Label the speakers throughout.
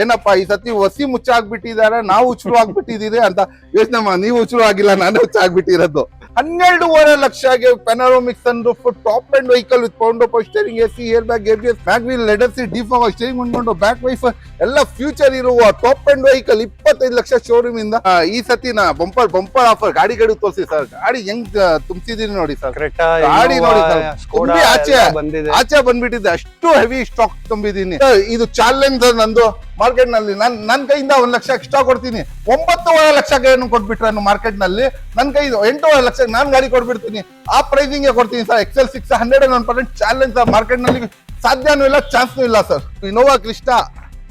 Speaker 1: ಏನಪ್ಪಾ ಈ ಸತಿ ಹೊಸಿ ಮುಚ್ಚ ಆಗ್ಬಿಟ್ಟಿದಾರೆ, ನಾವು ಹುಚ್ಚರು ಆಗ್ಬಿಟ್ಟಿದೀರಿ ಅಂತ ಯೋಚನೆ ಮಾಡಿ. ನೀವು ಹುಚ್ಚರು ಆಗಿಲ್ಲ, ನಾನೇ ಹುಚ್ಚ ಆಗ್ಬಿಟ್ಟಿರೋದು. 12.5 ಲಕ್ಷಗೆ panoramic sunroof, top and vehicle with ಪೌಂಡ್ ಆಫ್ steering, AC, air bag, ABS, back wheel, leather seat, defog steering ಉಂಟು, ಬ್ಯಾಕ್ ವೈಫರ್ ಎಲ್ಲ ಫ್ಯೂಚರ್ ಇರುವ top and vehicle 25 lakh showroom ಇಂದ. ಈ ಸತಿನ ಬಂಪರ್ ಆಫರ್ ಗಾಡಿ ತೋರಿಸಿ ಸರ್. ಗಾಡಿ ಹೆಂಗ್ ತುಂಬಿಸಿದೀನಿ ನೋಡಿ ಸರ್. ಗಾಡಿ ನೋಡಿ ಸರ್, ಆಚೆ ಬಂದ್ಬಿಟ್ಟಿದೆ, ಅಷ್ಟು ಹೆವಿ ಸ್ಟಾಕ್ ತುಂಬಿದೀನಿ. ಇದು ಚಾಲೆಂಜ್ ನಂದು ಮಾರ್ಕೆಟ್ ನಲ್ಲಿ. ನನ್ ಕೈಯಿಂದ 1 ಲಕ್ಷ ಎಕ್ಸ್ಟ್ರಾ ಕೊಡ್ತೀನಿ. 9.5 ಲಕ್ಷಕ್ಕೆ ಏನು ಕೊಟ್ಬಿಟ್ರೆ ಮಾರ್ಕೆಟ್ ನಲ್ಲಿ ನನ್ ಕೈ 8.5 ಲಕ್ಷ ನಾನ್ ಗಾಡಿ ಕೊಟ್ಬಿಡ್ತೀನಿ. ಆ ಪ್ರೈಸಿಂಗ್ ಕೊಡ್ತೀನಿ ಸರ್. XL 6 101% ಚಾಲೆಂಜ್ ಮಾರ್ಕೆಟ್ ನಲ್ಲಿ ಸಾಧ್ಯನೂ ಇಲ್ಲ, ಚಾನ್ಸ್ನೂ ಇಲ್ಲ ಸರ್. ಇನೋವಾ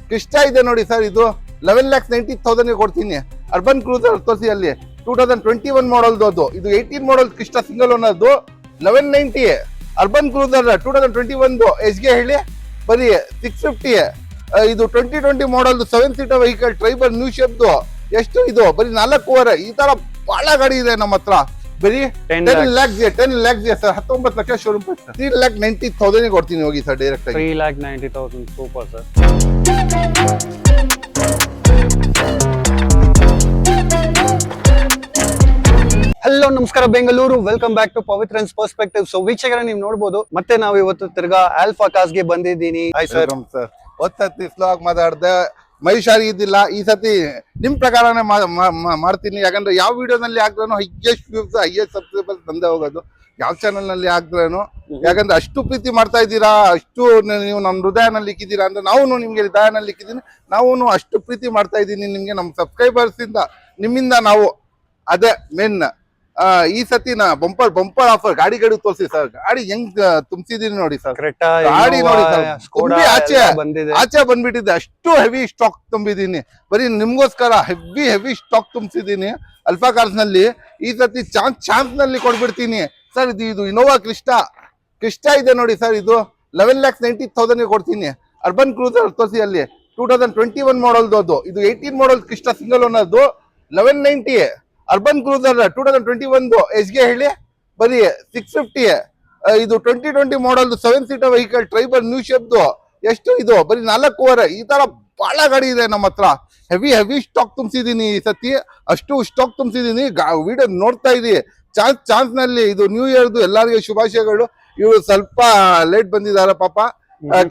Speaker 1: ಕ್ರಿಸ್ಟಾ ಇದೆ ನೋಡಿ ಸರ್, ಇದು 11,90,000 ಕೊಡ್ತೀನಿ. ಅರ್ಬನ್ ಕ್ರೂಸರ್ ತೋರಿಸಿ ಅಲ್ಲಿ 2021 ಮಾಡಲ್ದು ಅದು. ಇದು 18 ಮಾಡಲ್ ಕ್ರಿಸ್ಟಾ ಸಿಂಗಲ್ ಓನರ್ದು 1190. ಅರ್ಬನ್ ಕ್ರೂಸರ್ 2021 ಎಸ್ಗೆ ಹೇಳಿ ಬರೀ 650. ಇದು 2020 ಮಾಡಲ್ 7 ಸೀಟರ್ ವೆಹಿಕಲ್ ಟ್ರೈಬಲ್ ನ್ಯೂ ಶೇಪ್ದು. ಎಷ್ಟು ಇದು ಬರೀ 4.5. ಈ ತರ ಬಹಳ ಗಾಡಿ ಇದೆ ನಮ್ಮ ಹತ್ರ. ಬರೀ 10 lakhs sir. 19 lakh showroom price. 3,90,000 ಕೊಡ್ತೀನಿ ಹೋಗಿ ಸರ್ ಡೈರೆಕ್ಟ್ ಆಗಿ.
Speaker 2: 3,90,000 ಸೂಪರ್ ಸರ್. ಹಲೋ ನಮಸ್ಕಾರ Bengaluru, welcome back to Pavitran's perspective. So ವೀಕ್ಷಕರ, ನೀವು ನೋಡಬಹುದು ಮತ್ತೆ ನಾವು ಇವತ್ತು ತಿರ್ಗಾ ಆಲ್ಫಾ ಕಾರ್ಸ್ಗೆ ಬಂದಿದ್ದೀನಿ. Hi sir.
Speaker 1: ಸರ್ ಸತಿ ಸ್ಲೋ ಆಗಿ ಮಾತಾಡ್ದೆ, ಮೈಷಾರಿ ಇದ್ದಿಲ್ಲ. ಈ ಸತಿ ನಿಮ್ ಪ್ರಕಾರನೇ ಮಾಡ್ತೀನಿ. ಯಾಕಂದ್ರೆ ಯಾವ ವಿಡಿಯೋನಲ್ಲಿ ಹಾಕ್ದ್ರೂ ಹೈಯೆಸ್ಟ್ ವ್ಯೂಸ್, ಹೈಯೆಸ್ಟ್ ಸಬ್ಸ್ಕ್ರೈಬರ್ಸ್ ಬಂದೇ ಹೋಗೋದು. ಯಾವ ಚಾನಲ್ ನಲ್ಲಿ ಹಾಕ್ದ್ರೇನು, ಯಾಕಂದ್ರೆ ಅಷ್ಟು ಪ್ರೀತಿ ಮಾಡ್ತಾ ಇದ್ದೀರಾ, ಅಷ್ಟು ನೀವು ನಮ್ಮ ಹೃದಯನಲ್ಲಿ ಇಕ್ಕಿದ್ದೀರಾ ಅಂದ್ರೆ ನಾವು ನಿಮ್ಗೆ ಹೃದಯನಲ್ಲಿ ಇಕ್ಕಿದ್ದೀನಿ. ನಾವು ಅಷ್ಟು ಪ್ರೀತಿ ಮಾಡ್ತಾ ಇದ್ದೀನಿ ನಿಮ್ಗೆ, ನಮ್ಮ ಸಬ್ಸ್ಕ್ರೈಬರ್ಸ್ ಇಂದ, ನಿಮ್ಮಿಂದ ನಾವು. ಅದೇ ಮೇನ್. ಈ ಸತಿನ ಬಂಪರ್ ಆಫರ್ ಗಾಡಿ ತೋರಿಸಿ ಸರ್. ಗಾಡಿ ಹೆಂಗ್ ತುಂಬಿಸಿದೀನಿ ನೋಡಿ ಸರ್. ಗಾಡಿ ನೋಡಿ ಸರ್, ಆಚೆ ಬಂದ್ಬಿಟ್ಟಿದೆ, ಅಷ್ಟು ಹೆವಿ ಸ್ಟಾಕ್ ತುಂಬಿದೀನಿ. ಬರೀ ನಿಮ್ಗೋಸ್ಕರ ಹೆವಿ ಸ್ಟಾಕ್ ತುಂಬಿಸಿದೀನಿ ಅಲ್ಫಾ ಕಾರ್ಸ್ ನಲ್ಲಿ. ಈ ಸತಿ ಚಾನ್ಸ್ ನಲ್ಲಿ ಕೊಡ್ಬಿಡ್ತೀನಿ ಸರ್. ಇದು ಇನೋವಾ ಕ್ರಿಸ್ಟಾ ಇದೆ ನೋಡಿ ಸರ್, ಇದು 11,90,000 ಕೊಡ್ತೀನಿ. ಅರ್ಬನ್ ಕ್ರೂಸರ್ ತೋರಿಸಿ ಅಲ್ಲಿ 2021 ಮಾಡಲ್ದು ಅದು. ಇದು 18 ಮಾಡಲ್ ಕ್ರಿಸ್ಟಾ ಸಿಂಗಲ್ ಓನರ್ದು 1190. ಅರ್ಬನ್ ಕ್ರೂಸರ್ 2021 ಎಸ್ಗೆ ಹೇಳಿ ಬರೀ 650. ಇದು 2020 ಮಾಡಲ್ 7 ಸೀಟರ್ ವೆಹಿಕಲ್ ಟ್ರೈಬಲ್ ನ್ಯೂ ಶೇಪ್ದು. ಎಷ್ಟು ಇದು ಬರೀ 4.5. ಈ ತರ ಬಹಳ ಗಾಡಿ ಇದೆ ನಮ್ಮ ಹತ್ರ. ಹೆವಿ ಸ್ಟಾಕ್ ತುಂಬಿಸಿದೀನಿ ಈ ಸತಿ, ಅಷ್ಟು ಸ್ಟಾಕ್ ತುಂಬಿಸಿದೀನಿ. ವಿಡಿಯೋ ನೋಡ್ತಾ ಇದೀವಿ. ಚಾನ್ಸ್ ನಲ್ಲಿ ಇದು ನ್ಯೂ ಇಯರ್ದು ಎಲ್ಲರಿಗೂ ಶುಭಾಶಯಗಳು. ಇವರು ಸ್ವಲ್ಪ ಲೇಟ್ ಬಂದಿದ್ದಾರೆ ಪಾಪ,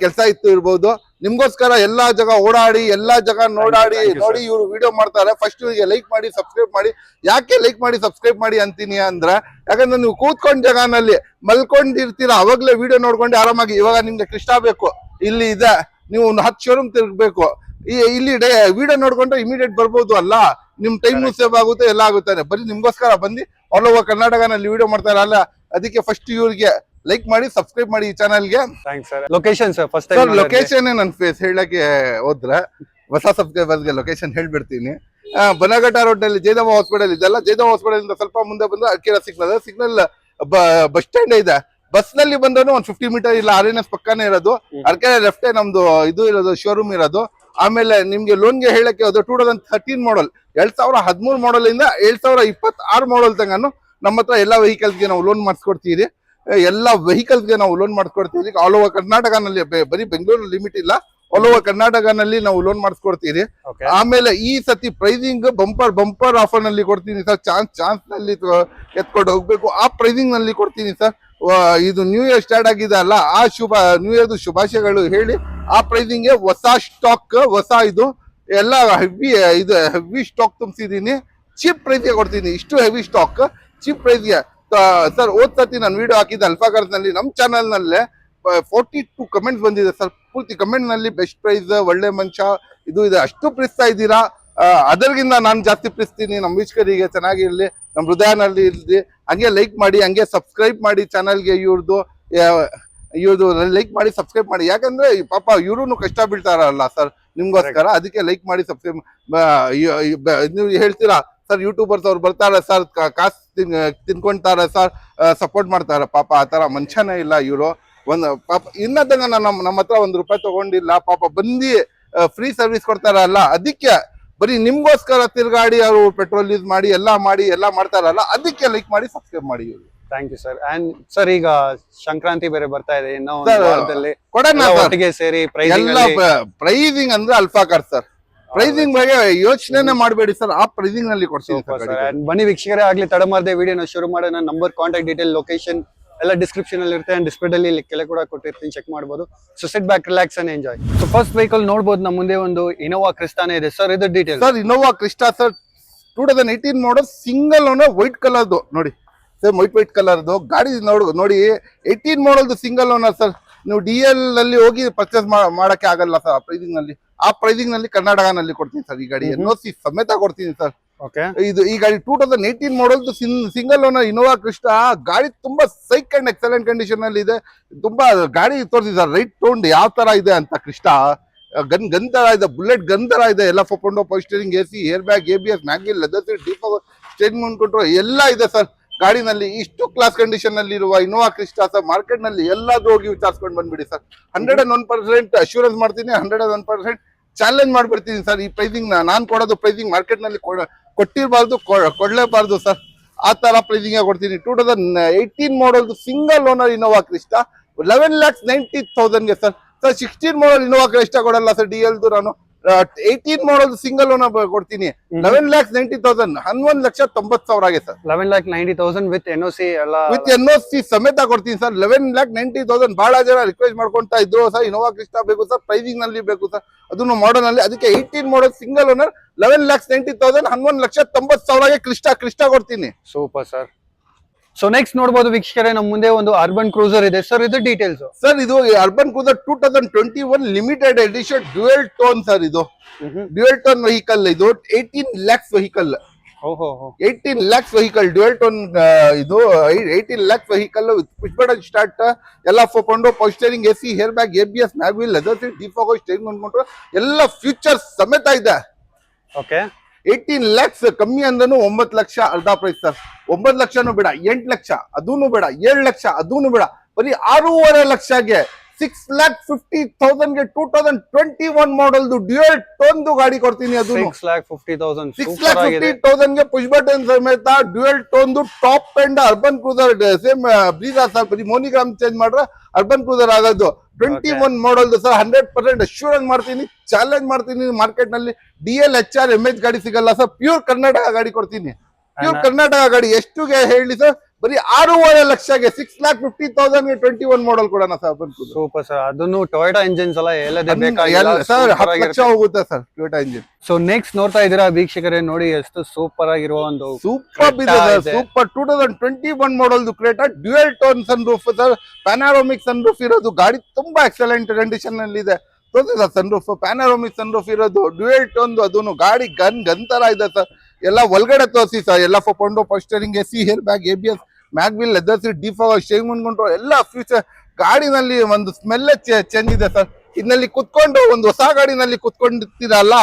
Speaker 1: ಕೆಲಸ ಇತ್ತು ಇರ್ಬೋದು. ನಿಮ್ಗೋಸ್ಕರ ಎಲ್ಲಾ ಜಾಗ ಓಡಾಡಿ, ಎಲ್ಲಾ ಜಾಗ ನೋಡಿ ಇವ್ರು ವಿಡಿಯೋ ಮಾಡ್ತಾರೆ. ಫಸ್ಟ್ ಇವರಿಗೆ ಲೈಕ್ ಮಾಡಿ, ಸಬ್ಸ್ಕ್ರೈಬ್ ಮಾಡಿ. ಯಾಕೆ ಲೈಕ್ ಮಾಡಿ, ಸಬ್ಸ್ಕ್ರೈಬ್ ಮಾಡಿ ಅಂತೀನಿ ಅಂದ್ರೆ, ಯಾಕಂದ್ರೆ ನೀವು ಕೂತ್ಕೊಂಡ್ ಜಾಗನಲ್ಲಿ ಮಲ್ಕೊಂಡಿರ್ತೀರಾ, ಅವಾಗ್ಲೇ ವಿಡಿಯೋ ನೋಡ್ಕೊಂಡು ಆರಾಮಾಗಿ. ಇವಾಗ ನಿಮ್ಗೆ ಕ್ರಿಸ್ಟಾ ಬೇಕು, ಇಲ್ಲಿ ಇದೆ, ನೀವು 10 ಶೋರೂಮ್ ತಿರ್ಗಬೇಕು. ಇಲ್ಲಿ ವಿಡಿಯೋ ನೋಡ್ಕೊಂಡ್ರೆ ಇಮಿಡಿಯೇಟ್ ಬರ್ಬೋದು ಅಲ್ಲ, ನಿಮ್ ಟೈಮ್ ಸೇವ್ ಆಗುತ್ತೆ, ಎಲ್ಲ ಆಗುತ್ತೆ. ಬರೀ ನಿಮ್ಗೋಸ್ಕರ ಬಂದು ಆಲ್ ಓವರ್ ಕರ್ನಾಟಕನಲ್ಲಿ ವಿಡಿಯೋ ಮಾಡ್ತಾರೆ ಅಲ್ಲ, ಅದಕ್ಕೆ ಫಸ್ಟ್ ಇವ್ರಿಗೆ ಲೈಕ್ ಮಾಡಿ, ಸಬ್ಸ್ಕ್ರೈಬ್ ಮಾಡಿ ಈ ಚಾನಲ್ಗೆ.
Speaker 2: ಲೊಕೇಶನ್
Speaker 1: ಲೊಕೇಶನ್ ನನ್ನ ಫೇಸ್ ಹೇಳಕ್ಕೆ ಹೋದ್ರೆ ಹೊಸ ಸಬ್ಸ್ಕ್ರೈಬರ್ಸ್ಗೆ ಲೊಕೇಶನ್ ಹೇಳ್ಬಿಡ್ತೀನಿ. ಬನಘಟ್ಟ ರೋಡ್ ನಲ್ಲಿ ಜಯದೇವ ಹಾಸ್ಪಿಟಲ್ ಇದೆಲ್ಲ. ಜಯದೇವ ಹಾಸ್ಪಿಟಲ್ ಇಂದ ಸ್ವಲ್ಪ ಮುಂದೆ ಬಂದ್ರೆ ಅಕ್ಕಿರ ಸಿಗ್ನಲ್ ಬಸ್ ಸ್ಟ್ಯಾಂಡ್ ಇದೆ. ಬಸ್ ನಲ್ಲಿ ಬಂದ್ರು ಒಂದು 50 ಮೀಟರ್ ಇಲ್ಲ, RNS ಪಕ್ಕನೇ ಇರೋದು. ಅರ್ಕೆರೆ ಲೆಫ್ಟೇ ನಮ್ದು ಇದು ಇರೋದು, ಶೋರೂಮ್ ಇರೋದು. ಆಮೇಲೆ ನಿಮ್ಗೆ ಲೋನ್ಗೆ ಹೇಳಕ್ಕೆ ಹೋದ್ರೆ 2013 ಮಾಡಲ್ 2013 ಮಾಡಲ್ ಇಂದ 2026 ಮಾಡಲ್ ತನಕ ನಮ್ಮ ಹತ್ರ ಎಲ್ಲಾ ವೆಹಿಕಲ್ಸ್ಗೆ ನಾವು ಲೋನ್ ಮಾಡಿಸ್ಕೊಡ್ತೀವಿ. ಎಲ್ಲಾ ವೆಹಿಕಲ್ಸ್ಗೆ ನಾವು ಲೋನ್ ಮಾಡಿಸ್ಕೊಡ್ತೀವಿ. ಆಲ್ ಓವರ್ ಕರ್ನಾಟಕನಲ್ಲಿ, ಬರೀ ಬೆಂಗಳೂರು ಲಿಮಿಟ್ ಇಲ್ಲ, ಆಲ್ ಓವರ್ ಕರ್ನಾಟಕನಲ್ಲಿ ನಾವು ಲೋನ್ ಮಾಡಿಸ್ಕೊಡ್ತೀವಿ. ಆಮೇಲೆ ಈ ಸತಿ ಪ್ರೈಸಿಂಗ್ ಬಂಪರ್ ಆಫರ್ ನಲ್ಲಿ ಕೊಡ್ತೀನಿ ಸರ್. ಚಾನ್ಸ್ ನಲ್ಲಿ ಎತ್ಕೊಂಡು ಹೋಗ್ಬೇಕು, ಆ ಪ್ರೈಸಿಂಗ್ ನಲ್ಲಿ ಕೊಡ್ತೀನಿ ಸರ್. ಇದು ನ್ಯೂ ಇಯರ್ ಸ್ಟಾರ್ಟ್ ಆಗಿದೆ ಅಲ್ಲ, ಆ ನ್ಯೂ ಇಯರ್ದು ಶುಭಾಶಯಗಳು ಹೇಳಿ. ಆ ಪ್ರೈಸಿಂಗ್ ಹೊಸ ಸ್ಟಾಕ್, ಹೊಸ ಇದು ಎಲ್ಲ ಹೆವಿ ಸ್ಟಾಕ್ ತುಂಬಿಸಿದೀನಿ. ಚೀಪ್ ಪ್ರೈಸ್ಗೆ ಕೊಡ್ತೀನಿ. ಇಷ್ಟು ಹೆವಿ ಸ್ಟಾಕ್ ಚೀಪ್ ಪ್ರೈಸ್ಗೆ ಸರ್. ಸತಿ ನಾನು ವಿಡಿಯೋ ಹಾಕಿದ್ದೆ ಅಲ್ಫಾ ಕಾರ್ಸ್ ನಲ್ಲಿ, ನಮ್ಮ ಚಾನಲ್ ನಲ್ಲೇ 42 ಕಮೆಂಟ್ಸ್ ಬಂದಿದೆ ಸರ್. ಪೂರ್ತಿ ಕಮೆಂಟ್ ನಲ್ಲಿ ಬೆಸ್ಟ್ ಪ್ರೈಸ್, ಒಳ್ಳೆ ಮನುಷ್ಯ, ಇದು ಇದೆ, ಅಷ್ಟು ಪ್ರೀಸ್ತಾ ಇದ್ದೀರಾ. ಅದರಿಗಿಂತ ನಾನು ಜಾಸ್ತಿ ಪ್ರೀಸ್ತೀನಿ. ನಮ್ಮ ವೀಕ್ಷಕರಿಗೆ ಚೆನ್ನಾಗಿರ್ಲಿ, ನಮ್ಮ ಹೃದಯನಲ್ಲಿ ಇರ್ಲಿ. ಹಂಗೆ ಲೈಕ್ ಮಾಡಿ, ಹಂಗೆ ಸಬ್ಸ್ಕ್ರೈಬ್ ಮಾಡಿ ಚಾನಲ್ಗೆ. ಇವ್ರದ್ದು ಲೈಕ್ ಮಾಡಿ, ಸಬ್ಸ್ಕ್ರೈಬ್ ಮಾಡಿ. ಯಾಕಂದ್ರೆ ಪಾಪ ಇವ್ರು ಕಷ್ಟ ಬೀಳ್ತಾರಲ್ಲ ಸರ್ ನಿಮ್ಗೋಸ್ಕರ, ಅದಕ್ಕೆ ಲೈಕ್ ಮಾಡಿ, ಸಬ್ಸ್ಕ್ರೈಬ್. ನೀವು ಹೇಳ್ತೀರಾ ಸರ್ ಯೂಟ್ಯೂಬರ್ಸ್ ಅವ್ರು ಬರ್ತಾರೆ ಸರ್, ಕಾಸು ತಿನ್ಕೊಂತಾರೆ ಸರ್, ಸಪೋರ್ಟ್ ಮಾಡ್ತಾರೆ. ಪಾಪ ಆ ತರ ಮನುಷ್ಯನೇ ಇಲ್ಲ ಇವರು. ಒಂದು ಪಾಪ ಇನ್ನದಂಗ ನಮ್ಮ ಹತ್ರ ₹1 ತಗೊಂಡಿಲ್ಲ. ಪಾಪ ಬಂದು ಫ್ರೀ ಸರ್ವಿಸ್ ಕೊಡ್ತಾರಲ್ಲ, ಅದಕ್ಕೆ ಬರೀ ನಿಮ್ಗೋಸ್ಕರ ತಿರ್ಗಾಡಿ ಅವರು ಪೆಟ್ರೋಲ್ ಯೂಸ್ ಮಾಡಿ ಎಲ್ಲ ಮಾಡ್ತಾರಲ್ಲ, ಅದಕ್ಕೆ ಲೈಕ್ ಮಾಡಿ ಸಬ್ಸ್ಕ್ರೈಬ್ ಮಾಡಿ.
Speaker 2: Thank you sir. And sir, ಈಗ ಸಂಕ್ರಾಂತಿ ಬೇರೆ ಬರ್ತಾ ಇದೆ, ಇನ್ನೂ ಒಂದು
Speaker 1: Sir,
Speaker 2: ವಾರದಲ್ಲಿ
Speaker 1: ಕೊಡೋಣ
Speaker 2: ಎಲ್ಲ
Speaker 1: sir.
Speaker 2: ಒಟ್ಟಿಗೆ ಸೇರಿ ಪ್ರೈಸಿಂಗ್
Speaker 1: ಎಲ್ಲ ಪ್ರೈಸಿಂಗ್ ಅಂದ್ರೆ ಅಲ್ಫಾ ಕಾರ್ ಸರ್. ಪ್ರೈಸಿಂಗ್ ಬಗ್ಗೆ ಯೋಚನೆ ಮಾಡಬೇಡಿ ಸರ್, ಆ ಪ್ರೈಸಿಂಗ್ ನಲ್ಲಿ ಕೊಡ್ತೀನಿ sir ಗಾಡಿ.
Speaker 2: ಬನ್ನಿ ವೀಕ್ಷಕರೇ, ಆಗ್ಲಿ ತಡ ಮಾಡದೆ ವಿಡಿಯೋನ ಶುರು ಮಾಡೋಣ. ನಂಬರ್, ಕಾಂಟ್ಯಾಕ್ಟ್ ಡೀಟೇಲ್, ಲೊಕೇಶನ್ ಎಲ್ಲ ಡಿಸ್ಕ್ರಿಪ್ಷನ್ ಅಲ್ಲಿ ಇರುತ್ತೆ ಅಂಡ್ ಡಿಸ್ಪ್ಲೇ ಅಲ್ಲಿ ಕೆಳಗೆ ಕೂಡ ಕೊಟ್ಟಿರ್ತೀನಿ, ಚೆಕ್ ಮಾಡಬಹುದು. So sit back, relax and enjoy. So first vehicle ನೋಡಬಹುದು, ನಮ್ಮ ಮುಂದೆ ಒಂದು ಇನೋವಾ ಕ್ರಿಸ್ಟಾನೇ ಇದೆ ಸರ್. ಇದು detail
Speaker 1: sir Innova Crysta sir 2018 ಮಾಡಲ್, ಸಿಂಗಲ್ ಓನರ್, ವೈಟ್ ಕಲರ್ದು ನೋಡಿ ಸೇಮ್ ವೈಟ್ ಕಲರ್ದು ಗಾಡಿ ನೋಡಿ 18 ಮಾಡಲ್ದು ಸಿಂಗಲ್ ಓನರ್ ಸರ್. ನೀವು DL ನಲ್ಲಿ ಹೋಗಿ ಪರ್ಚೇಸ್ ಮಾಡಕ್ಕೆ ಆಗಲ್ಲ ಸರ್ ಆ ಪ್ರೈಸಿಂಗ್ ನಲ್ಲಿ ಕರ್ನಾಟಕನಲ್ಲಿ ಕೊಡ್ತೀನಿ ಸರ್. ಈ ಗಾಡಿ NOC ಸಮೇತ ಕೊಡ್ತೀನಿ ಸರ್.
Speaker 2: ಓಕೆ,
Speaker 1: ಇದು ಈ ಗಾಡಿ 2018 ಮಾಡಲ್ದು ಸಿಂಗಲ್ ಓನರ್ ಇನೋವಾ ಕ್ರಿಸ್ಟಾ. ಗಾಡಿ ತುಂಬಾ ಸೈಕ್ ಅಂಡ್ ಎಕ್ಸಲೆಂಟ್ ಕಂಡೀಷನ್ ಅಲ್ಲಿ ಇದೆ. ತುಂಬಾ ಗಾಡಿ ತೋರಿಸಿ ಸರ್, ರೈಟ್ ಟೋನ್ ಯಾವ ತರ ಇದೆ ಅಂತ. ಕ್ರಿಸ್ಟಾ ಗನ್ ತರ ಇದೆ, ಬುಲೆಟ್ ಗನ್ ತರ ಇದೆ. ಎಲ್ಲ ಫೋಂಡೋ power steering, AC, air bag, ABS, mag wheel, leather seat, deep steering control ಎಲ್ಲ ಇದೆ ಸರ್ ಗಾಡಿನಲ್ಲಿ. ಇಷ್ಟು ಕ್ಲಾಸ್ ಕಂಡೀಷನ್ ಅಲ್ಲಿ ಇರುವ ಇನೋವಾ ಕ್ರಿಸ್ಟಾ ಸರ್ ಮಾರ್ಕೆಟ್ ನಲ್ಲಿ ಎಲ್ಲಾದ್ರೂ ಹೋಗಿ ವಿಚಾರಿಸ್ಕೊಂಡು ಬಂದ್ಬಿಡಿ ಸರ್. 101% ಅಶ್ಯೂರೆನ್ಸ್ ಮಾಡ್ತೀನಿ, 101% ಚಾಲೆಂಜ್ ಮಾಡ್ಬಿಡ್ತೀನಿ ಸರ್. ಈ ಪ್ರೈಸಿಂಗ್ ನಾನ್ ಕೊಡೋದು ಪ್ರೈಸಿಂಗ್ ಮಾರ್ಕೆಟ್ ನಲ್ಲಿ ಕೊಟ್ಟಿರಬಾರ್ದು, ಕೊಡ್ಲೇಬಾರ್ದು ಸರ್. ಆ ತರ ಪ್ರೈಸಿಂಗ್ ಕೊಡ್ತೀನಿ. 2018 ಮಾಡಲ್ ಸಿಂಗಲ್ ಓನರ್ ಇನೋವಾ ಕ್ರಿಸ್ಟಾ 11,90,000 ಗೆ ಸರ್. 16 ಮಾಡಲ್ ಇನೋವಾ ಕ್ರಿಸ್ಟಾ ಕೊಡಲ್ಲ ಸರ್ DL. ನಾನು 18 ಮಾಡಲ್ ಸಿಂಗಲ್ ಓನರ್ ಕೊಡ್ತೀನಿ 11,90,000, 11,90,000 ಸರ್.
Speaker 2: 11,90,000 ವಿತ್ NOC ಎಲ್ಲ
Speaker 1: ವಿತ್ NOC ಸಮೇತ ಕೊಡ್ತೀನಿ ಸರ್. 11,90,000. ಬಹಳ ಜನ ರಿಕ್ವೆಸ್ಟ್ ಮಾಡ್ಕೊಂತಾ ಇದ್ರು ಸರ್, ಇನೋವಾ ಕ್ರಿಸ್ಟಾ ಬೇಕು ಸರ್, ಪ್ರೈಸಿಂಗ್ ನಲ್ಲಿ ಬೇಕು ಸರ್, ಅದನ್ನು ಮಾಡಲ್ ನಲ್ಲಿ. ಅದಕ್ಕೆ 18 ಮಾಡಲ್ ಸಿಂಗಲ್ ಓನರ್ 11,90,000, 11,90,000 ಕ್ರಿಸ್ಟಾ ಕೊಡ್ತೀನಿ.
Speaker 2: Super sir. ಸೊ ನೆಕ್ಸ್ಟ್ ನೋಡಬಹುದು ವೀಕ್ಷಕರೇ, ನಮ್ಮ ಮುಂದೆ ಒಂದು ಅರ್ಬನ್ ಕ್ರೂಸರ್ ಇದೆ ಸರ್. ಇದು ಡೀಟೇಲ್ಸ್
Speaker 1: ಸರ್. ಇದು urban cruiser 2021 limited edition dual tone sir. ಇದು ಡ್ಯುಯಲ್ ಟೋನ್ ವೆಹಿಕಲ್. ಇದು 18 lakhs vehicle. 18 lakhs vehicle dual tone. ಇದು 18 lakhs vehicle with push button start, ಎಲ್ಲ ಫೋಂಡೋ power steering, AC, air bag, ABS, mag wheel, leather seat, deep steering ಅನ್ಕೊಂಡ್ರು ಎಲ್ಲ features ಸಮೇತ ಇದೆ.
Speaker 2: Okay,
Speaker 1: 18 lakhs. ಕಮ್ಮಿ ಅಂದ್ರೂ 9 ಲಕ್ಷ ಅರ್ಧ ಪ್ರೈಸ್ ಸರ್. 9 ಲಕ್ಷನೂ ಬೇಡ, 8 ಲಕ್ಷ ಅದೂನು ಬೇಡ, 7 ಲಕ್ಷ ಅದೂನು ಬೇಡ, ಬರೀ 6.5 ಲಕ್ಷಗೆ 6,50,000 ಗೆ 2021 ಮಾಡಲ್ ಡ್ಯುಯಲ್ ಟೋನ್ ಗಾಡಿ ಕೊಡ್ತೀನಿ. ಅದು
Speaker 2: 6,50,000
Speaker 1: 6,50,000 ಗೆ ಪುಷ್ ಬಟನ್ ಸಮೇತ dual tone top end urban cruiser. Same Brezza sir, ಬರೀ ಮೋನಿಗ್ರಾಮ್ ಚೇಂಜ್ ಮಾಡ್ರೆ ಅರ್ಬನ್ ಕ್ರೂಸರ್ ಆಗೋದು. 21 ಮಾಡಲ್ ಸರ್. 100% ಅಶ್ಯೂರೆನ್ಸ್ ಮಾಡ್ತೀನಿ, ಚಾಲೆಂಜ್ ಮಾಡ್ತೀನಿ. ಮಾರ್ಕೆಟ್ ನಲ್ಲಿ DL, HR, MH ಗಾಡಿ ಸಿಗಲ್ಲ ಸರ್. ಪ್ಯೂರ್ ಕರ್ನಾಟಕ ಗಾಡಿ ಕೊಡ್ತೀನಿ. ಪ್ಯೂರ್ ಕರ್ನಾಟಕ ಗಾಡಿ ಎಷ್ಟುಗೆ ಹೇಳಿ ಸರ್? ಬರೀ 6.5 ಲಕ್ಷಗೆ 6,50,000 ಗೆ 21 ಮಾಡಲ್ ಕೊಡೋಣ ಸರ್.
Speaker 2: Super sir. ಅದನ್ನು ಟೊಯೋಟಾ ಇಂಜಿನ್ಸ್ ಎಲ್ಲ ಎಲ್ಲದೇ
Speaker 1: ಸರ್ 10 ಲಕ್ಷ ಹೋಗುತ್ತೆ sir Toyota engine.
Speaker 2: So next ನೋಡ್ತಾ ಇದ್ದೀರಾ ವೀಕ್ಷಕರೇ, ನೋಡಿ ಎಷ್ಟು ಸೂಪರ್ ಆಗಿರುವ ಒಂದು
Speaker 1: ಸೂಪರ್ ಇದೆ super 2021 model Creta dual tone sunroof sir. Panoramic sunroof ಇರೋದು. ಗಾಡಿ ತುಂಬಾ ಎಕ್ಸಲೆಂಟ್ ಕಂಡೀಷನ್ ನಲ್ಲಿ ಇದೆ. ತೋರಿಸಿ sunroof, panoramic sunroof ಇರೋದು, ಡ್ಯುಯಲ್ ಟೋನ್. ಅದನ್ನು ಗಾಡಿ ಗನ್ ತರ ಇದೆ ಸರ್. ಎಲ್ಲ ಒಳಗಡೆ ತೋರಿಸಿ ಸರ್. ಎಲ್ಲ ಫೋಂಡೋ power steering, AC, air bag, ABS, mag wheel, leather seat, deep steering control ಎಲ್ಲ ಫ್ಯೂಚರ್. ಗಾಡಿನಲ್ಲಿ ಒಂದು ಸ್ಮೆಲ್ ಚೇಂಜ್ ಇದೆ ಸರ್. ಇದರಲ್ಲಿ ಕುತ್ಕೊಂಡು ಒಂದು ಹೊಸ ಗಾಡಿನಲ್ಲಿ ಕುತ್ಕೊಂಡಿರ್ತೀರಲ್ಲ,